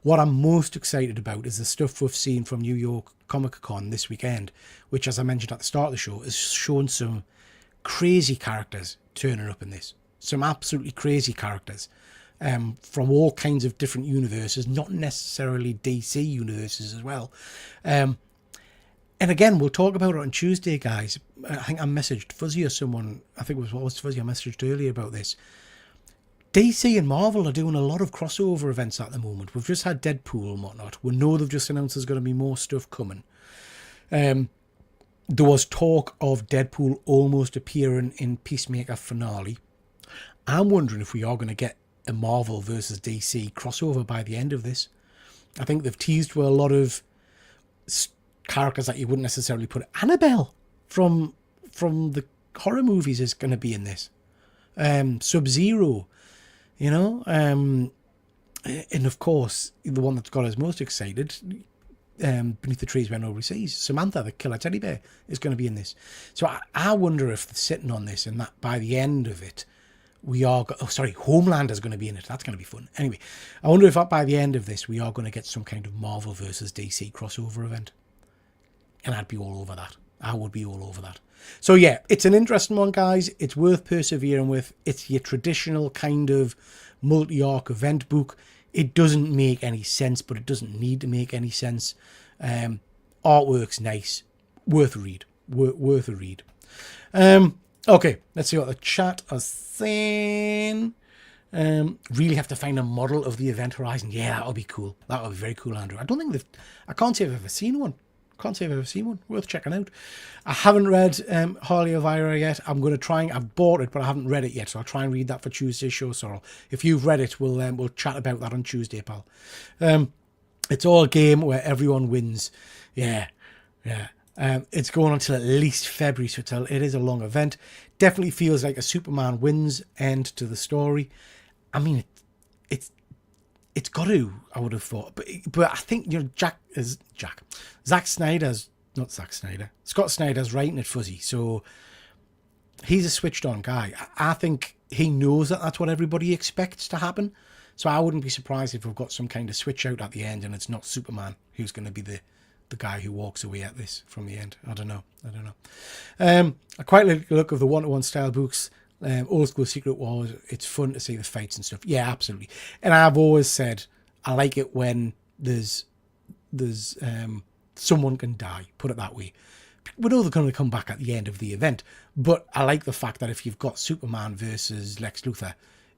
What I'm most excited about is the stuff we've seen from New York Comic Con this weekend, which, as I mentioned at the start of the show, is showing some crazy characters turning up in this. Some absolutely crazy characters from all kinds of different universes, not necessarily DC universes as well. And again, we'll talk about it on Tuesday, guys. I think I messaged Fuzzy or someone, I think it was Fuzzy I messaged earlier about this. DC and Marvel are doing a lot of crossover events at the moment. We've just had Deadpool and whatnot. We know they've just announced there's going to be more stuff coming. There was talk of Deadpool almost appearing in Peacemaker finale. I'm wondering if we are going to get a Marvel versus DC crossover by the end of this. I think they've teased with a lot of characters that you wouldn't necessarily put. Annabelle from the horror movies is going to be in this. Sub-Zero, you know, and of course the one that's got us most excited, Beneath the Trees Where Nobody Sees, Samantha the killer teddy bear is going to be in this. So I wonder if they're sitting on this and that by the end of it we are Homelander's going to be in it. That's going to be fun. Anyway, I wonder if by the end of this we are going to get some kind of Marvel versus DC crossover event. And I'd be all over that. I would be all over that. So yeah, it's an interesting one, guys. It's worth persevering with. It's your traditional kind of multi-arc event book. It doesn't make any sense, but it doesn't need to make any sense. Artwork's nice. Worth a read. Worth a read. Okay, let's see what the chat is saying. Really have to find a model of the Event Horizon. Yeah, that'll be cool. That'll be very cool, Andrew. I can't say I've ever seen one. Worth checking out. I haven't read Harley Elvira yet. I'm going to try and... I've bought it, but I haven't read it yet, so I'll try and read that for Tuesday's show, Sorrel. If you've read it, we'll chat about that on Tuesday, pal. It's all a game where everyone wins. Yeah. It's going on till at least February, so it is a long event. Definitely feels like a Superman wins end to the story. I mean, it's got to, I would have thought. But I think, you know, Scott Snyder's writing it, Fuzzy. So he's a switched on guy. I think he knows that that's what everybody expects to happen. So I wouldn't be surprised if we've got some kind of switch out at the end and it's not Superman who's going to be the guy who walks away at this from the end. I don't know. I quite like the look of the one-to-one style books. Old school Secret Wars. It's fun to see the fights and stuff. Yeah, absolutely. And I've always said I like it when there's someone can die. Put it that way. We know they're going to come back at the end of the event, but I like the fact that if you've got Superman versus Lex Luthor,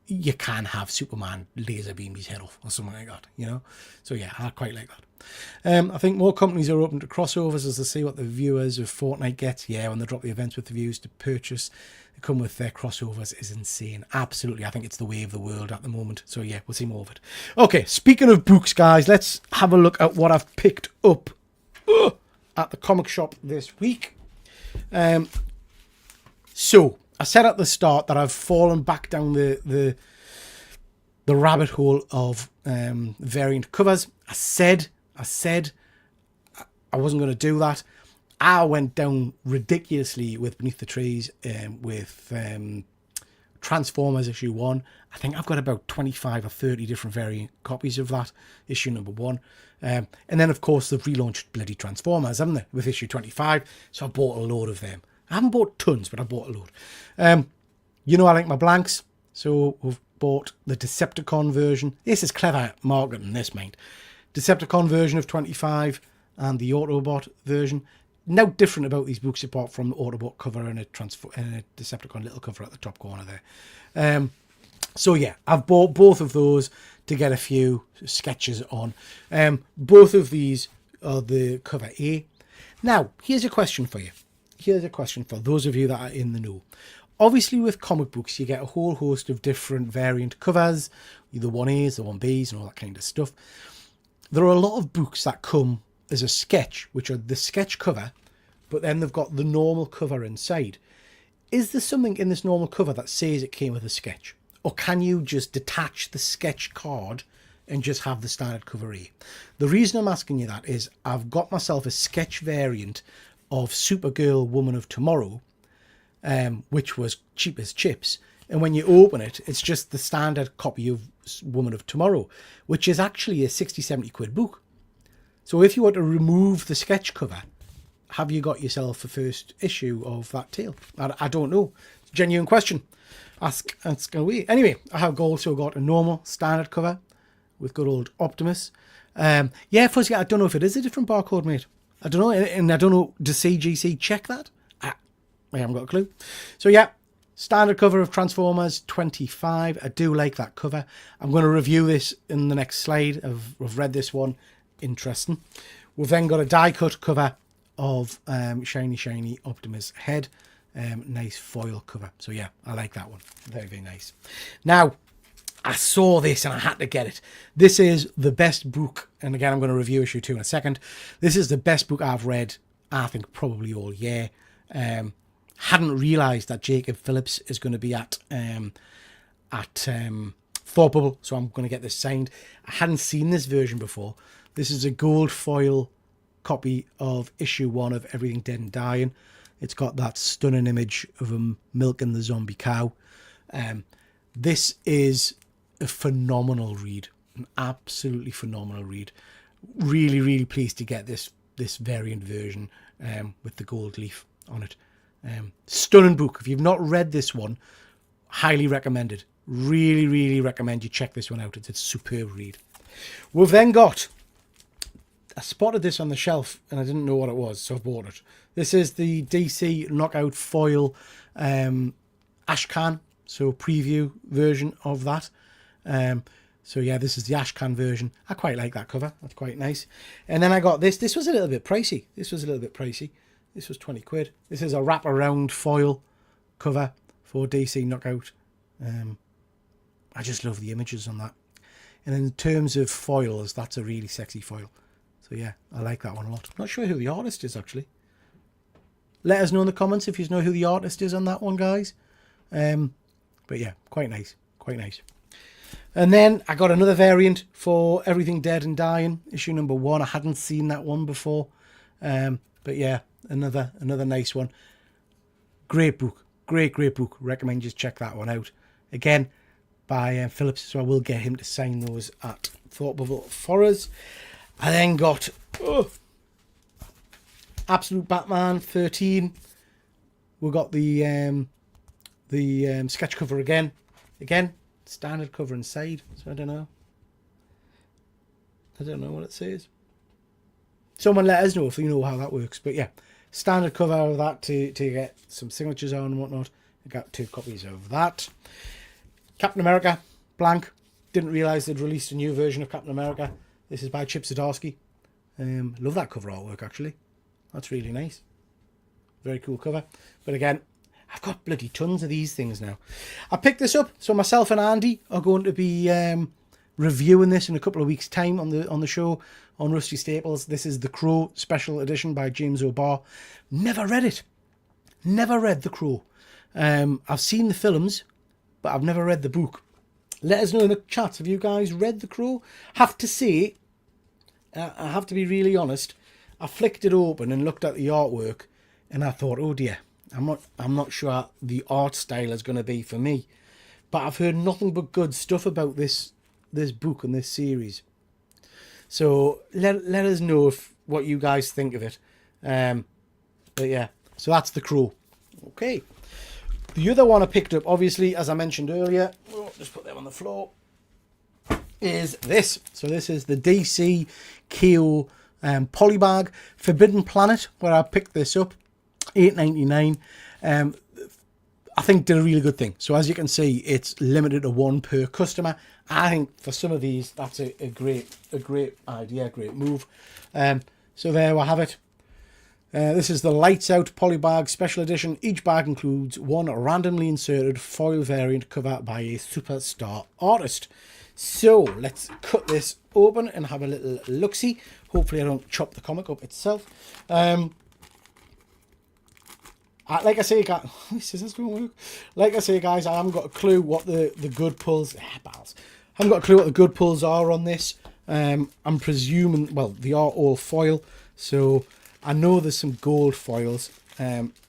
you can have Superman laser beam his head off or something like that, you know? So yeah, I quite like that. I think more companies are open to crossovers as they see what the viewers of Fortnite get. Yeah, when they drop the events with the views to purchase, they come with their crossovers is insane. Absolutely. I think it's the way of the world at the moment. So yeah, we'll see more of it. Okay, speaking of books, guys, let's have a look at what I've picked up at the comic shop this week. So I said at the start that I've fallen back down the rabbit hole of variant covers. I said I wasn't going to do that. I went down ridiculously with Beneath the Trees, with Transformers issue 1. I think I've got about 25 or 30 different variant copies of that, issue number 1. And then, of course, they've relaunched bloody Transformers, haven't they, with issue 25. So I bought a load of them. I haven't bought tons, but I bought a load. You know I like my blanks, so we've bought the Decepticon version. This is clever marketing, this, mind. Decepticon version of 25 and the Autobot version. No different about these books apart from the Autobot cover and a Decepticon little cover at the top corner there. So yeah, I've bought both of those to get a few sketches on. Both of these are the cover A. Now, here's a question for you. Here's a question for those of you that are in the know. Obviously, with comic books, you get a whole host of different variant covers, the 1As, the 1Bs, and all that kind of stuff. There are a lot of books that come as a sketch, which are the sketch cover, but then they've got the normal cover inside. Is there something in this normal cover that says it came with a sketch? Or can you just detach the sketch card and just have the standard cover A? The reason I'm asking you that is I've got myself a sketch variant of Supergirl Woman of Tomorrow, which was cheap as chips, And when you open it, it's just the standard copy of Woman of Tomorrow, which is actually a 60, 70 quid book. So if you were to remove the sketch cover, have you got yourself the first issue of that tale? I don't know. It's a genuine question. Ask away. Anyway, I have also got a normal standard cover with good old Optimus. Yeah, Fuzzy, I don't know if it is a different barcode, mate. I don't know. And I don't know, does CGC check that? I haven't got a clue. So yeah, standard cover of Transformers 25. I do like that cover. I'm going to review this in the next slide. I've read this one. Interesting. We've then got a die cut cover of shiny Optimus head. Nice foil cover. So yeah, I like that one. Very, very nice. Now, I saw this and I had to get it. This is the best book. And again, I'm going to review issue 2 in a second. This is the best book I've read, I think, probably all year. Hadn't realised that Jacob Phillips is going to be at Thought Bubble. So I'm going to get this signed. I hadn't seen this version before. This is a gold foil copy of issue 1 of Everything Dead and Dying. It's got that stunning image of him milking the zombie cow. This is a phenomenal read, an absolutely phenomenal read. Really, really pleased to get this variant version with the gold leaf on it. Stunning book. If you've not read this one, highly recommended. Really, really recommend you check this one out. It's a superb read. We've then got, I spotted this on the shelf and I didn't know what it was, so I bought it. This is the DC Knockout Foil Ashcan, so preview version of that. So yeah, this is the Ashcan version. I quite like that cover. That's quite nice. And then I got this. This was a little bit pricey. This was 20 quid. This is a wraparound foil cover for DC Knockout. I just love the images on that. And in terms of foils, that's a really sexy foil. So yeah, I like that one a lot. Not sure who the artist is, actually. Let us know in the comments if you know who the artist is on that one, guys. But yeah, quite nice. Quite nice. And then I got another variant for Everything Dead and Dying, issue number 1. I hadn't seen that one before. But yeah, another nice one. Great book. Great book. Recommend you check that one out. Again, by Phillips, so I will get him to sign those at Thought Bubble for us. I then got Absolute Batman 13. We got the sketch cover again. Standard cover inside. So I don't know what it says. Someone let us know if you know how that works. But yeah, standard cover of that to get some signatures on and whatnot. I got 2 copies of that. Captain America, blank. Didn't realise they'd released a new version of Captain America. This is by Chip Zdarsky. Love that cover artwork, actually. That's really nice. Very cool cover. But again, I've got bloody tons of these things now. I picked this up, so myself and Andy are going to be reviewing this in a couple of weeks' time on the show on Rusty Staples. This is The Crow Special Edition by James O'Barr. Never read it. Never read The Crow. I've seen the films, but I've never read the book. Let us know in the chat, have you guys read The Crow? Have to say, I have to be really honest, I flicked it open and looked at the artwork and I thought, oh dear, I'm not sure the art style is going to be for me. But I've heard nothing but good stuff about this book and this series. So let us know what you guys think of it. But yeah, so that's The Crow. Okay. The other one I picked up, obviously, as I mentioned earlier, just put them on the floor, is this. So this is the DC KO Polybag Forbidden Planet, where I picked this up, $8.99. I think did a really good thing. So as you can see, it's limited to 1 per customer. I think for some of these, that's a great idea, great move. So there we have it. This is the Lights Out Polybag Special Edition. Each bag includes 1 randomly inserted foil variant cover by a superstar artist. So let's cut this open and have a little look-see. Hopefully I don't chop the comic up itself. Like I say, guys, scissors don't work. Like I say, guys, I haven't got a clue what the good pulls. Pals. I haven't got a clue what the good pulls are on this. I'm presuming, well, they are all foil, so I know there's some gold foils,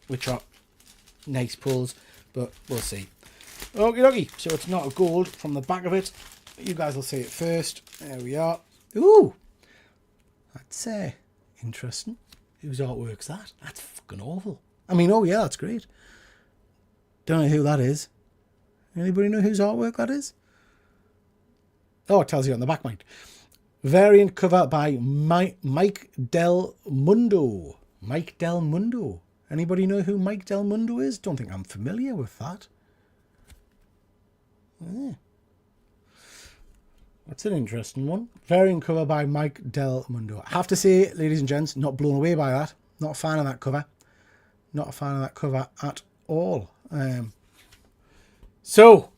which are nice pulls, but we'll see. Okie dokie. So it's not a gold from the back of it. You guys will see it first. There we are. Ooh. That's interesting. Whose artwork's that? That's fucking awful. I mean, oh yeah, that's great. Don't know who that is. Anybody know whose artwork that is? Oh, it tells you on the back, mate. Variant cover by Mike Del Mundo. Mike Del Mundo. Anybody know who Mike Del Mundo is? Don't think I'm familiar with that. Yeah. That's an interesting one. Variant cover by Mike Del Mundo. I have to say, ladies and gents, not blown away by that. Not a fan of that cover. Not a fan of that cover at all. So,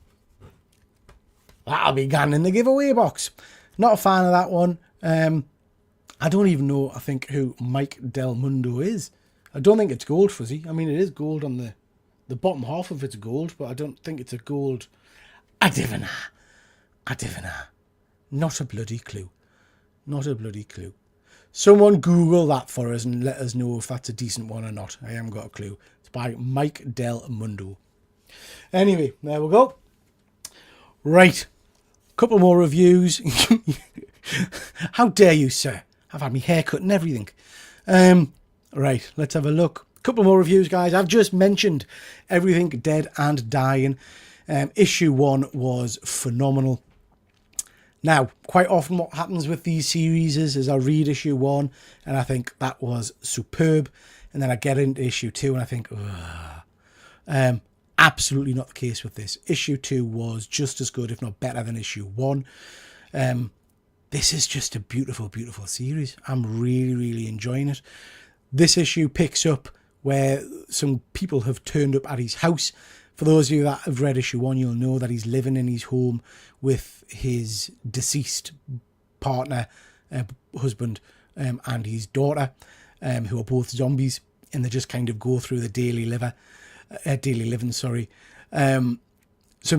that'll be gone in the giveaway box. Not a fan of that one. I don't even know, I think, who Mike Del Mundo is. I don't think it's gold, Fuzzy. I mean, it is gold on the bottom half of it's gold, but I don't think it's a gold. I don't know. Not a bloody clue. Not a bloody clue. Someone Google that for us and let us know if that's a decent one or not. I haven't got a clue. It's by Mike Del Mundo. Anyway, there we go. Right. Couple more reviews. How dare you, sir? I've had my haircut and everything. Right, let's have a look. Couple more reviews, guys. I've just mentioned Everything Dead and Dying. Issue 1 was phenomenal. Now, quite often what happens with these series is I read issue 1 and I think that was superb. And then I get into issue 2 and I think, ugh. Absolutely not the case with this. Issue 2 was just as good, if not better than issue 1. This is just a beautiful, beautiful series. I'm really, really enjoying it. This issue picks up where some people have turned up at his house. For those of you that have read issue 1, you'll know that he's living in his home with his deceased partner, husband, and his daughter, who are both zombies, and they just kind of go through the daily living. Some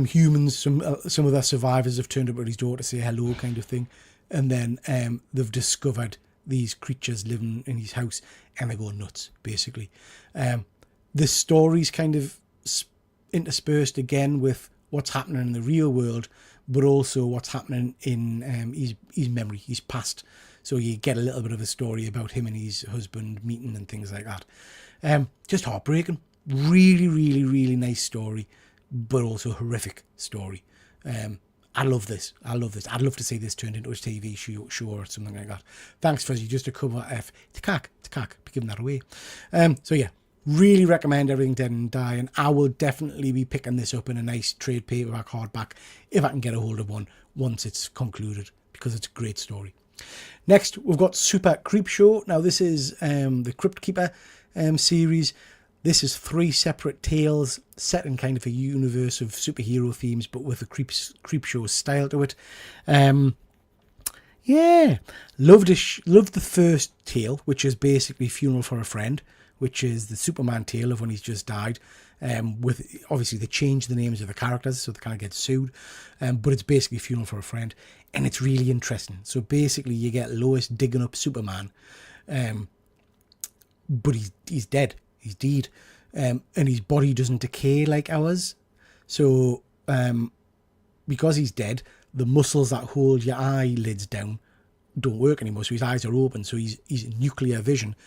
humans, some of the survivors have turned up at his door to say hello, kind of thing, and then they've discovered these creatures living in his house, and they go nuts, basically. The story's kind of interspersed again with what's happening in the real world, but also what's happening in his memory, his past. So you get a little bit of a story about him and his husband meeting and things like that. Just heartbreaking. Really, really, really nice story, but also horrific story. I love this. I'd love to see this turned into a TV show or something like that. Thanks, Fuzzy. Just a cover F. Takak. Be giving that away. So yeah, really recommend Everything Dead and Dying. I will definitely be picking this up in a nice trade paperback hardback if I can get a hold of one once it's concluded, because it's a great story. Next, we've got Super Creepshow. Now, this is the Crypt Keeper series. This is 3 separate tales set in kind of a universe of superhero themes, but with a Creepshow style to it. Yeah, loved the first tale, which is basically Funeral for a Friend, which is the Superman tale of when he's just died. With obviously they change the names of the characters, so they kind of get sued. But it's basically Funeral for a Friend, and it's really interesting. So basically, you get Lois digging up Superman, but he's dead. He's dead, and his body doesn't decay like ours. So because he's dead, the muscles that hold your eyelids down don't work anymore. So his eyes are open. So his nuclear vision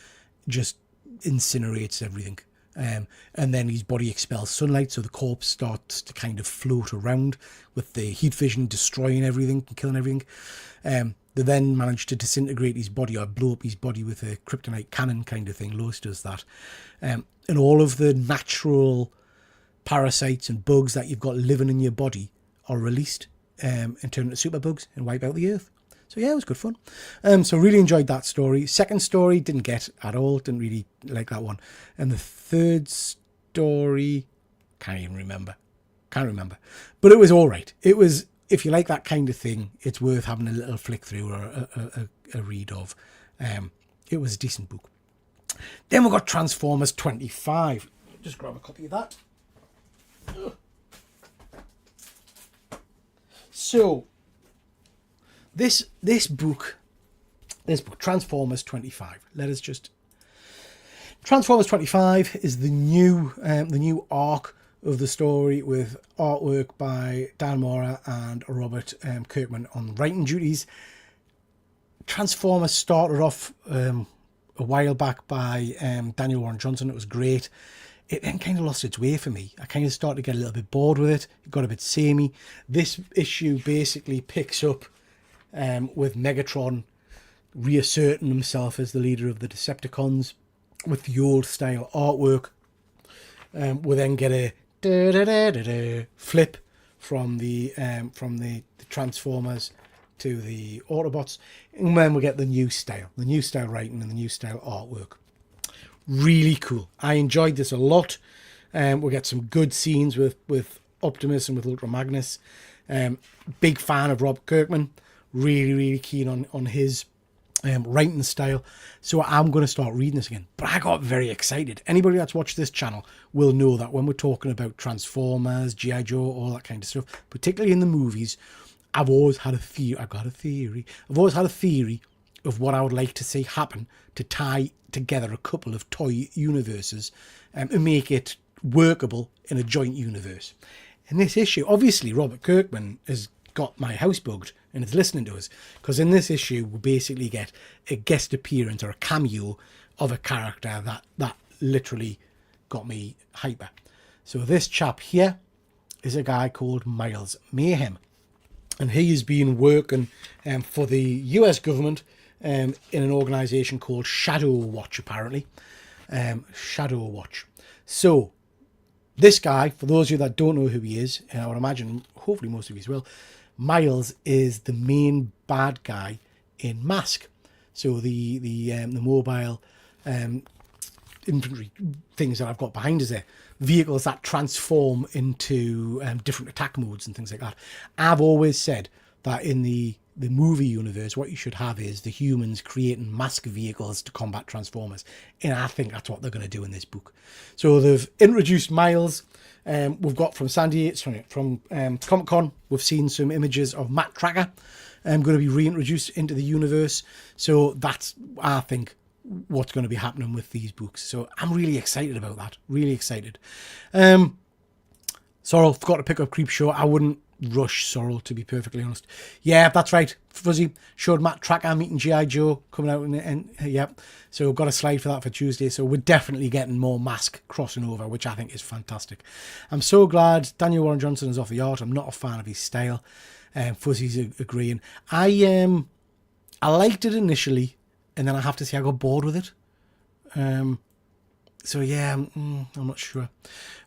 just incinerates everything. And then his body expels sunlight, so the corpse starts to kind of float around with the heat vision destroying everything and killing everything. They then manage to disintegrate his body or blow up his body with a kryptonite cannon kind of thing. Lois does that. And all of the natural parasites and bugs that you've got living in your body are released and turn into superbugs and wipe out the earth. So yeah, it was good fun. So really enjoyed that story. Second story, didn't get at all. Didn't really like that one. And the third story, can't remember. But it was all right. It was, if you like that kind of thing, it's worth having a little flick through or a read of. It was a decent book. Then we've got Transformers 25. Just grab a copy of that. So, this book, Transformers 25. Transformers 25 is the new arc of the story with artwork by Dan Mora and Robert Kirkman on writing duties. Transformers started off a while back by Daniel Warren Johnson. It was great. It then kind of lost its way for me. I kind of started to get a little bit bored with it. It got a bit samey. This issue basically picks up with Megatron reasserting himself as the leader of the Decepticons with the old style artwork. We then get a flip from the Transformers to the Autobots, and then we get the new style writing and the new style artwork. Really cool. I enjoyed this a lot. We get some good scenes with Optimus and with Ultra Magnus. Big fan of Rob Kirkman. Really keen on his writing style. So I'm going to start reading this again. But I got very excited. Anybody that's watched this channel will know that when we're talking about Transformers, G.I. Joe, all that kind of stuff, particularly in the movies, I've always had a theory. I've always had a theory of what I would like to see happen to tie together a couple of toy universes and make it workable in a joint universe. In this issue, obviously, Robert Kirkman has got my house bugged and is listening to us, because in this issue we basically get a guest appearance or a cameo of a character that literally got me hyper. So this chap here is a guy called Miles Mayhem, and he has been working for the US government in an organisation called Shadow Watch, apparently. Shadow Watch. So this guy, for those of you that don't know who he is, I would imagine hopefully most of you will, Miles is the main bad guy in Mask. So the mobile infantry things that I've got behind us there, vehicles that transform into different attack modes and things like that. I've always said that in the movie universe, what you should have is the humans creating Mask vehicles to combat Transformers, and I think that's what they're going to do in this book. So they've introduced Miles. We've got from Comic Con, we've seen some images of Matt Tracker going to be reintroduced into the universe. So that's, I think, what's going to be happening with these books. So I'm really excited about that. Really excited. Sorrel, forgot to pick up Creepshow. I wouldn't rush Sorrel, to be perfectly honest. Yeah, that's right. Fuzzy showed Matt Tracker meeting G.I. Joe coming out and yep. So we've got a slide for that for Tuesday. So we're definitely getting more Mask crossing over, which I think is fantastic. I'm so glad Daniel Warren Johnson is off the art. I'm not a fan of his style. Fuzzy's agreeing. I liked it initially, and then I have to say I got bored with it. So yeah, I'm not sure.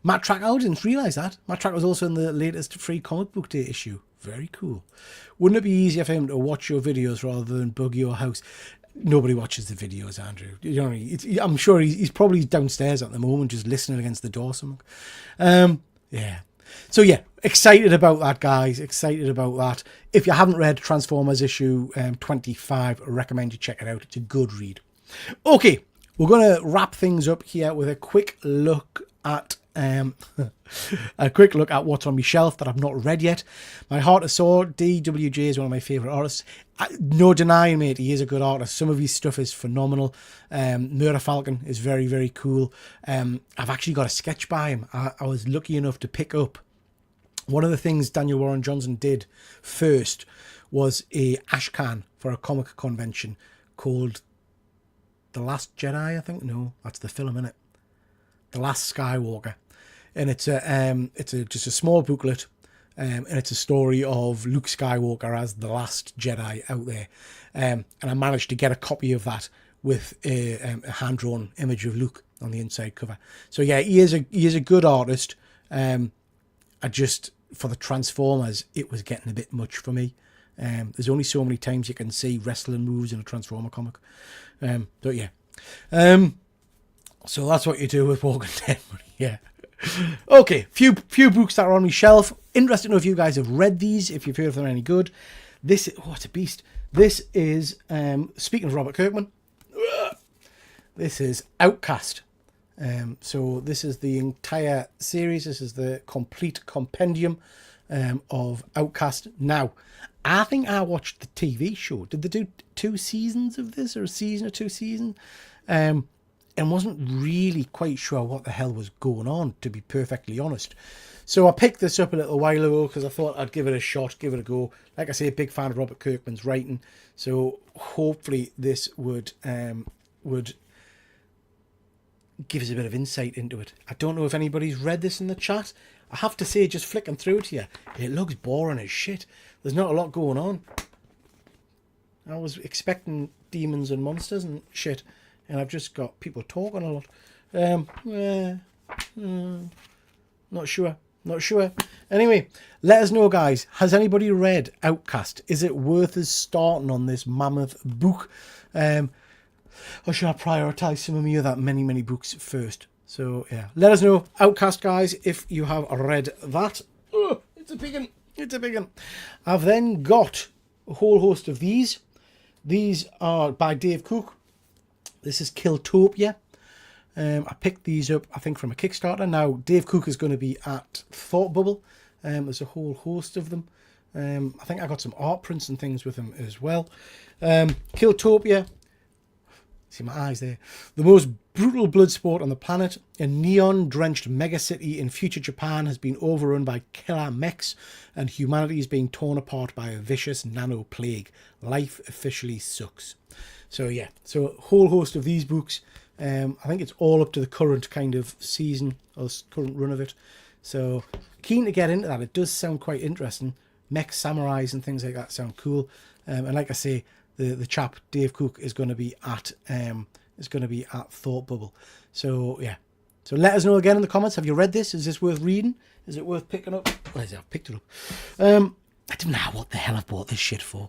Matt Tracker, I didn't realise that. Matt Tracker was also in the latest Free Comic Book Day issue. Very cool. Wouldn't it be easier for him to watch your videos rather than bug your house? Nobody watches the videos, Andrew. You know, I'm sure he's probably downstairs at the moment just listening against the door or something. Yeah. So yeah, excited about that, guys. Excited about that. If you haven't read Transformers issue 25, I recommend you check it out. It's a good read. Okay, we're going to wrap things up here with a quick look at what's on my shelf that I've not read yet. My Heart of Sword, DWJ, is one of my favourite artists. No denying, mate, he is a good artist. Some of his stuff is phenomenal. Murder Falcon is very, very cool. I've actually got a sketch by him. I was lucky enough to pick up. One of the things Daniel Warren Johnson did first was a ashcan for a comic convention called The Last Jedi, I think. No, that's the film, isn't it? The Last Skywalker. And it's just a small booklet, and it's a story of Luke Skywalker as the last Jedi out there. And I managed to get a copy of that with a hand-drawn image of Luke on the inside cover. So yeah, he is a good artist. I just, for the Transformers, it was getting a bit much for me. There's only so many times you can see wrestling moves in a Transformer comic. But yeah. So that's what you do with Walking Dead. Yeah. Okay, few books that are on my shelf. Interested to know if you guys have read these, if you've heard if they're any good. This, it's a beast. This is, speaking of Robert Kirkman, this is Outcast. So this is the entire series. This is the complete compendium of Outcast. Now, I think I watched the TV show. Did they do 2 seasons of this, or a season or 2 seasons? and wasn't really quite sure what the hell was going on, to be perfectly honest. So I picked this up a little while ago because I thought I'd give it a shot, give it a go. Like I say, a big fan of Robert Kirkman's writing, so hopefully this would give us a bit of insight into it. I don't know if anybody's read this in the chat. I have to say, just flicking through it here, it looks boring as shit. There's not a lot going on. I was expecting demons and monsters and shit, and I've just got people talking a lot. Not sure. Anyway, let us know, guys. Has anybody read Outcast? Is it worth us starting on this mammoth book? Or should I prioritise some of my other many books first? So, yeah. Let us know, Outcast, guys, if you have read that. Oh, it's a big one. I've then got a whole host of these. These are by Dave Cook. This is Killtopia. I picked these up, I think, from a Kickstarter. Now, Dave Cook is going to be at Thought Bubble. There's a whole host of them. I think I got some art prints and things with him as well. Killtopia. See my eyes there. The most brutal blood sport on the planet. A neon-drenched megacity in future Japan has been overrun by killer mechs, and humanity is being torn apart by a vicious nano plague. Life officially sucks. So yeah, so a whole host of these books. I think it's all up to the current kind of season or current run of it. So keen to get into that. It does sound quite interesting. Mech samurais and things like that sound cool. And like I say, the chap Dave Cook is going to be at Thought Bubble. So yeah. So let us know again in the comments. Have you read this? Is this worth reading? Is it worth picking up? Where is it? I've picked it up. I don't know what the hell I bought this shit for.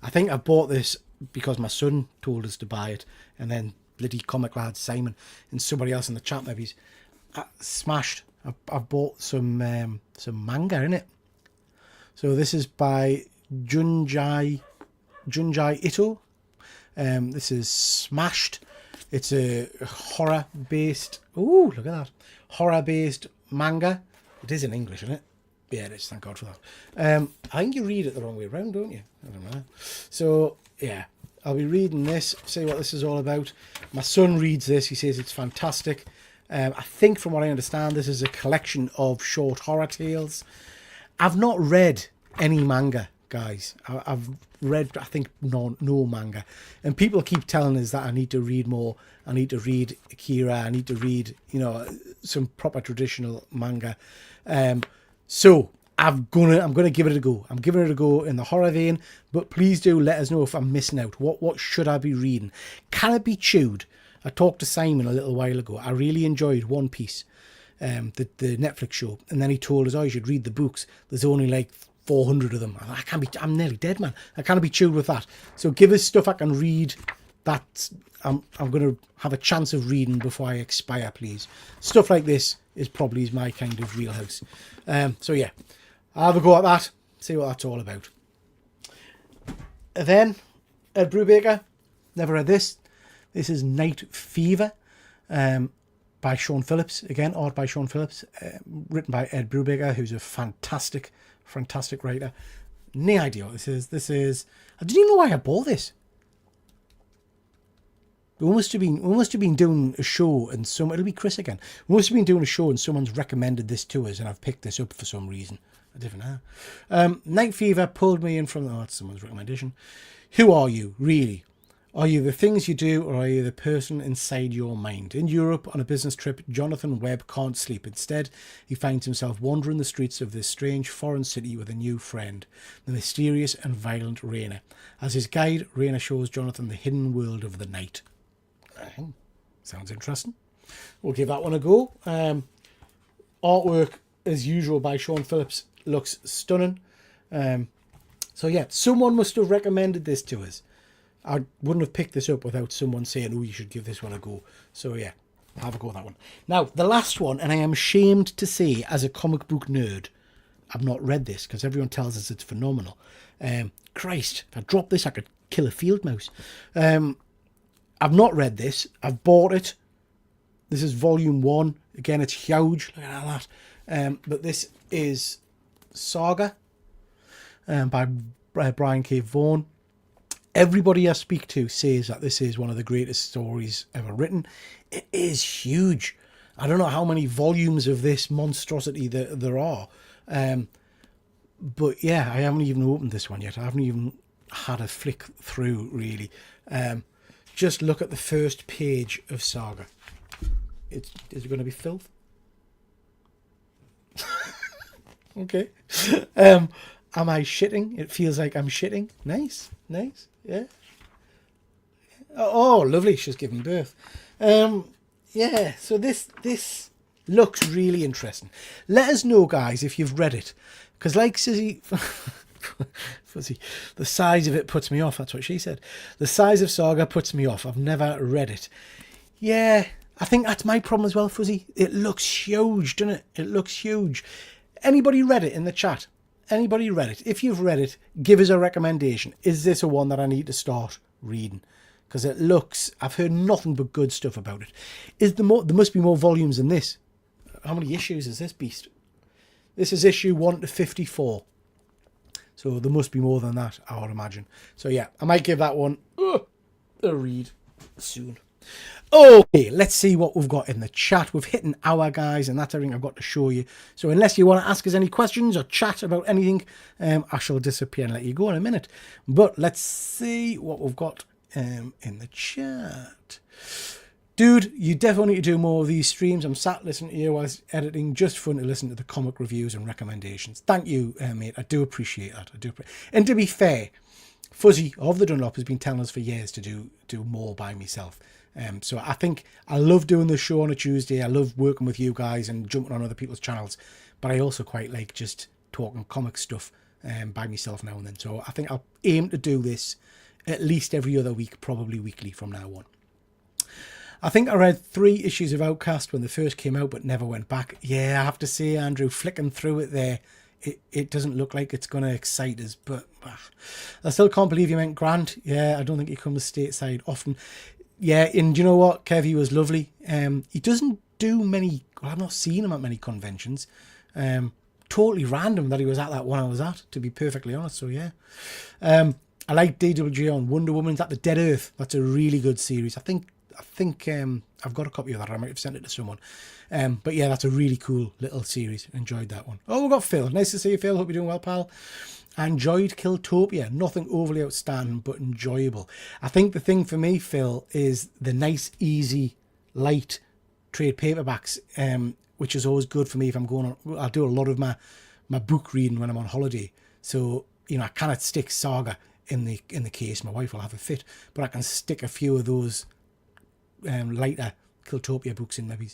I think I bought this because my son told us to buy it, and then bloody comic lad Simon and somebody else in the chat maybe smashed. I've bought some manga in it. So this is by Junji Ito. This is Smashed. It's a horror-based... Ooh, look at that. Horror-based manga. It is in English, isn't it? Yeah, it is. Thank God for that. I think you read it the wrong way around, don't you? I don't know. So, yeah. I'll be reading this, see what this is all about. My son reads this. He says it's fantastic. I think, from what I understand, this is a collection of short horror tales. I've not read any manga, guys. I've read, I think, no manga. And people keep telling us that I need to read more. I need to read Akira. I need to read, some proper traditional manga. So I'm gonna give it a go. I'm giving it a go in the horror vein. But please do let us know if I'm missing out. What should I be reading? Can it be chewed? I talked to Simon a little while ago. I really enjoyed One Piece, the Netflix show, and then he told us, you should read the books. There's only like 400 of them. I'm nearly dead, man. I can't be chewed with that. So give us stuff I can read that I'm going to have a chance of reading before I expire, please. Stuff like this is probably my kind of wheelhouse. So yeah, I'll have a go at that, see what that's all about. And then, Ed Brubaker, never read this. This is Night Fever, by Sean Phillips. Again, art by Sean Phillips, written by Ed Brubaker, who's a fantastic writer. No idea what this is. I didn't even know why I bought this. We must have been doing a show, and it'll be Chris again. We must have been doing a show and someone's recommended this to us, and I've picked this up for some reason. I don't know. Night Fever pulled me in from that's someone's recommendation. Who are you, really? Are you the things you do, or are you the person inside your mind? In Europe, on a business trip, Jonathan Webb can't sleep. Instead, he finds himself wandering the streets of this strange foreign city with a new friend, the mysterious and violent Raina. As his guide, Raina shows Jonathan the hidden world of the night. Sounds interesting. We'll give that one a go. Artwork, as usual, by Sean Phillips, looks stunning. So yeah, someone must have recommended this to us. I wouldn't have picked this up without someone saying, you should give this one a go. So yeah, I'll have a go at that one. Now, the last one, and I am ashamed to say, as a comic book nerd, I've not read this because everyone tells us it's phenomenal. Christ, if I drop this, I could kill a field mouse. I've not read this. I've bought it. This is volume 1. Again, it's huge. Look at that. But this is Saga by Brian K. Vaughan. Everybody I speak to says that this is one of the greatest stories ever written. It is huge. I don't know how many volumes of this monstrosity there are. But yeah, I haven't even opened this one yet. I haven't even had a flick through, really. Just look at the first page of Saga. Is it going to be filth? Okay. Am I shitting? It feels like I'm shitting. Nice. Yeah. Oh, lovely. She's giving birth. Yeah. So this looks really interesting. Let us know, guys, if you've read it, because like Sizzy, Fuzzy, the size of it puts me off. That's what she said. The size of Saga puts me off. I've never read it. Yeah, I think that's my problem as well, Fuzzy. It looks huge, doesn't it? It looks huge. Anybody read it in the chat? Anybody read it? If you've read it, give us a recommendation. Is this a one that I need to start reading? Because it looks... I've heard nothing but good stuff about it. There must be more volumes than this. How many issues is this beast? This is issue 1 to 54. So there must be more than that, I would imagine. So yeah, I might give that one a read soon. Okay, let's see what we've got in the chat. We've hit an hour, guys, and that's everything I've got to show you. So unless you want to ask us any questions or chat about anything, I shall disappear and let you go in a minute. But let's see what we've got in the chat. Dude, you definitely need to do more of these streams. I'm sat listening to you while editing. Just fun to listen to the comic reviews and recommendations. Thank you, mate. I do appreciate that. And to be fair, Fuzzy of the Dunlop has been telling us for years to do more by myself. So I think I love doing the show on a Tuesday. I love working with you guys and jumping on other people's channels. But I also quite like just talking comic stuff by myself now and then. So I think I'll aim to do this at least every other week, probably weekly from now on. I think I read 3 issues of Outcast when they first came out, but never went back. Yeah, I have to say, Andrew, flicking through it there, it doesn't look like it's going to excite us. But I still can't believe you meant Grant. Yeah, I don't think he comes stateside often. Yeah, and do you know what? Kev, he was lovely. He doesn't do many... Well, I've not seen him at many conventions. Totally random that he was at that one I was at, to be perfectly honest. So, yeah. I like DWG on Wonder Woman. Is that The Dead Earth? That's a really good series. I think I've got a copy of that. I might have sent it to someone. But yeah, that's a really cool little series. Enjoyed that one. Oh, we've got Phil. Nice to see you, Phil. Hope you're doing well, pal. I enjoyed Killtopia. Nothing overly outstanding, but enjoyable. I think the thing for me, Phil, is the nice, easy, light trade paperbacks, which is always good for me if I'm going on. I do a lot of my book reading when I'm on holiday. So, you know, I cannot stick Saga in the case. My wife will have a fit. But I can stick a few of those lighter Killtopia books in maybe.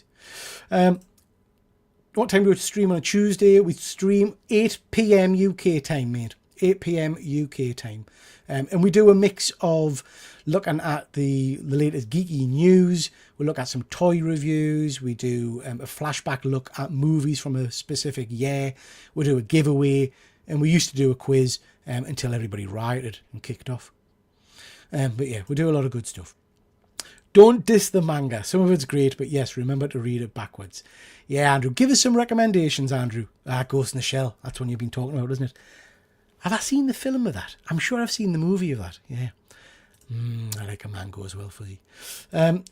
What time do we stream on a Tuesday? We stream 8 p.m. UK time, mate. 8 p.m. UK time. And we do a mix of looking at the latest geeky news. We look at some toy reviews. We do a flashback look at movies from a specific year. We do a giveaway. And we used to do a quiz until everybody rioted and kicked off. But yeah, we do a lot of good stuff. Don't diss the manga. Some of it's great, but yes, remember to read it backwards. Yeah, Andrew, give us some recommendations, Andrew. Ghost in the Shell. That's one you've been talking about, isn't it? Have I seen the film of that? I'm sure I've seen the movie of that. Yeah. I like a manga as well, Fuzzy.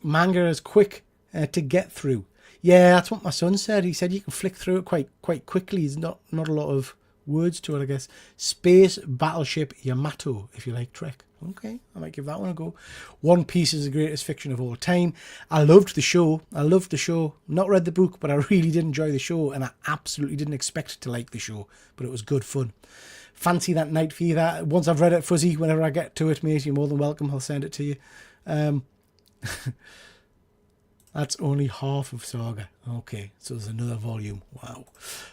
Manga is quick to get through. Yeah, that's what my son said. He said you can flick through it quite quickly. There's not a lot of words to it, I guess. Space Battleship Yamato, if you like Trek. Okay, I might give that one a go. One Piece is the greatest fiction of all time. I loved the show. Not read the book, but I really did enjoy the show, and I absolutely didn't expect to like the show, but it was good fun. Fancy that Night Fever. Once I've read it, Fuzzy, whenever I get to it, mate, you're more than welcome. I'll send it to you. That's only half of Saga. Okay, so there's another volume. Wow.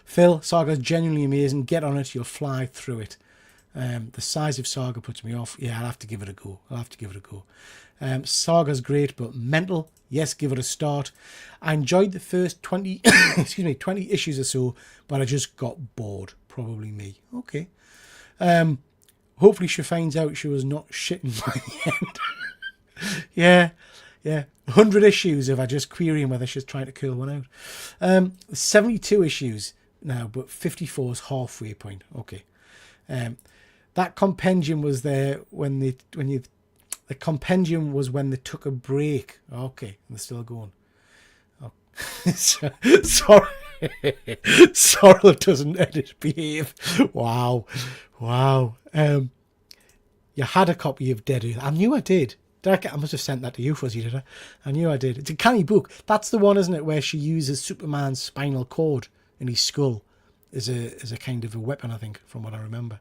Phil, Saga's genuinely amazing. Get on it. You'll fly through it. The size of Saga puts me off. Yeah, I'll have to give it a go. Saga's great, but mental. Yes, give it a start. I enjoyed the first 20 issues or so, but I just got bored. Probably me. Okay. Hopefully she finds out she was not shitting by the end. Yeah. 100 issues if I just query whether she's trying to curl one out. 72 issues now, but 54 is halfway point. Okay. that compendium was there the compendium was when they took a break. Okay, and they're still going. Oh. Sorry. Sorrel doesn't edit behave. Wow. You had a copy of Dead Earth. I knew I did. I must have sent that to you, Fuzzy, did I? I knew I did. It's a canny book. That's the one, isn't it, where she uses Superman's spinal cord in his skull as a kind of a weapon, I think, from what I remember.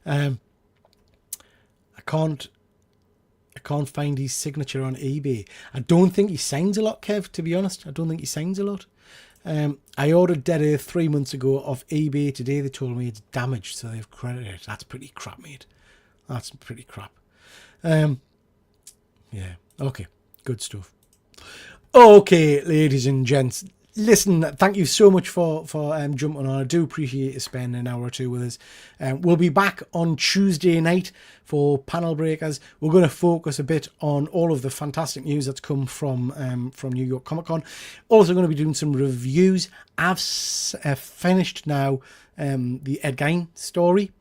I can't find his signature on eBay. I don't think he signs a lot, Kev, to be honest. I don't think he signs a lot. I ordered Dead Earth 3 months ago off eBay. Today they told me it's damaged, so they've credited it. That's pretty crap, mate. That's pretty crap. Yeah, okay, good stuff. Okay, ladies and gents, listen, thank you so much for jumping on. I do appreciate you spending an hour or two with us. We'll be back on Tuesday night for Panel Breakers. We're going to focus a bit on all of the fantastic news that's come from New York Comic Con. Also going to be doing some reviews. I've finished now the Ed Gein story.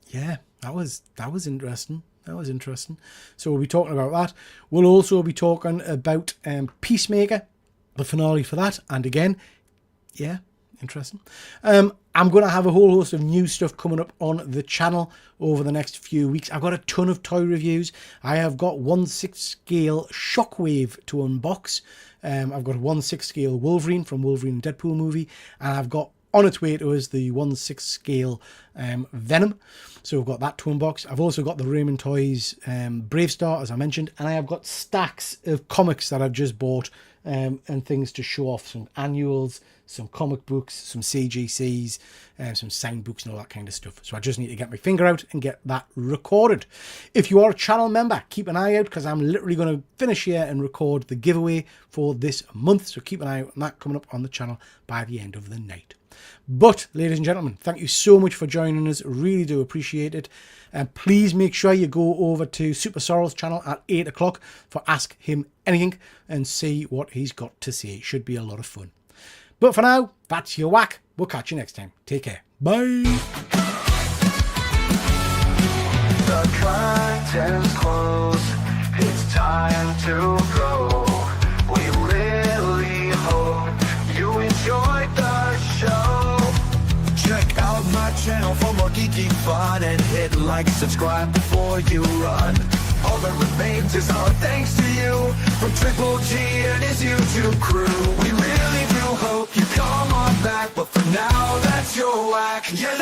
Yeah, that was interesting. That was interesting. So we'll be talking about that. We'll also be talking about Peacemaker, the finale for that. And again, yeah, interesting. I'm going to have a whole host of new stuff coming up on the channel over the next few weeks. I've got a ton of toy reviews. I have got 1/6 scale Shockwave to unbox. I've got a 1/6 scale Wolverine from Wolverine and Deadpool movie. And I've got on its way to us the 1/6 scale Venom. So we've got that to unbox. I've also got the Raymond Toys Brave Star, as I mentioned, and I have got stacks of comics that I've just bought and things to show off. Some annuals, some comic books, some CGCs, some signed books and all that kind of stuff. So I just need to get my finger out and get that recorded. If you are a channel member, keep an eye out because I'm literally going to finish here and record the giveaway for this month. So keep an eye out on that coming up on the channel by the end of the night. But, ladies and gentlemen, thank you so much for joining us. Really do appreciate it. And please make sure you go over to Super Sorrel's channel at 8 o'clock for Ask Him Anything and see what he's got to say. It should be a lot of fun. But for now, that's your whack. We'll catch you next time. Take care. Bye. The curtains close. It's time to go. We really hope you enjoyed the show. Check out my channel for more geeky fun and hit like, subscribe before you run. All that remains is our thanks to you from TripleG and his YouTube crew. We really do hope you come on back, but for now, that's your whack. Yeah,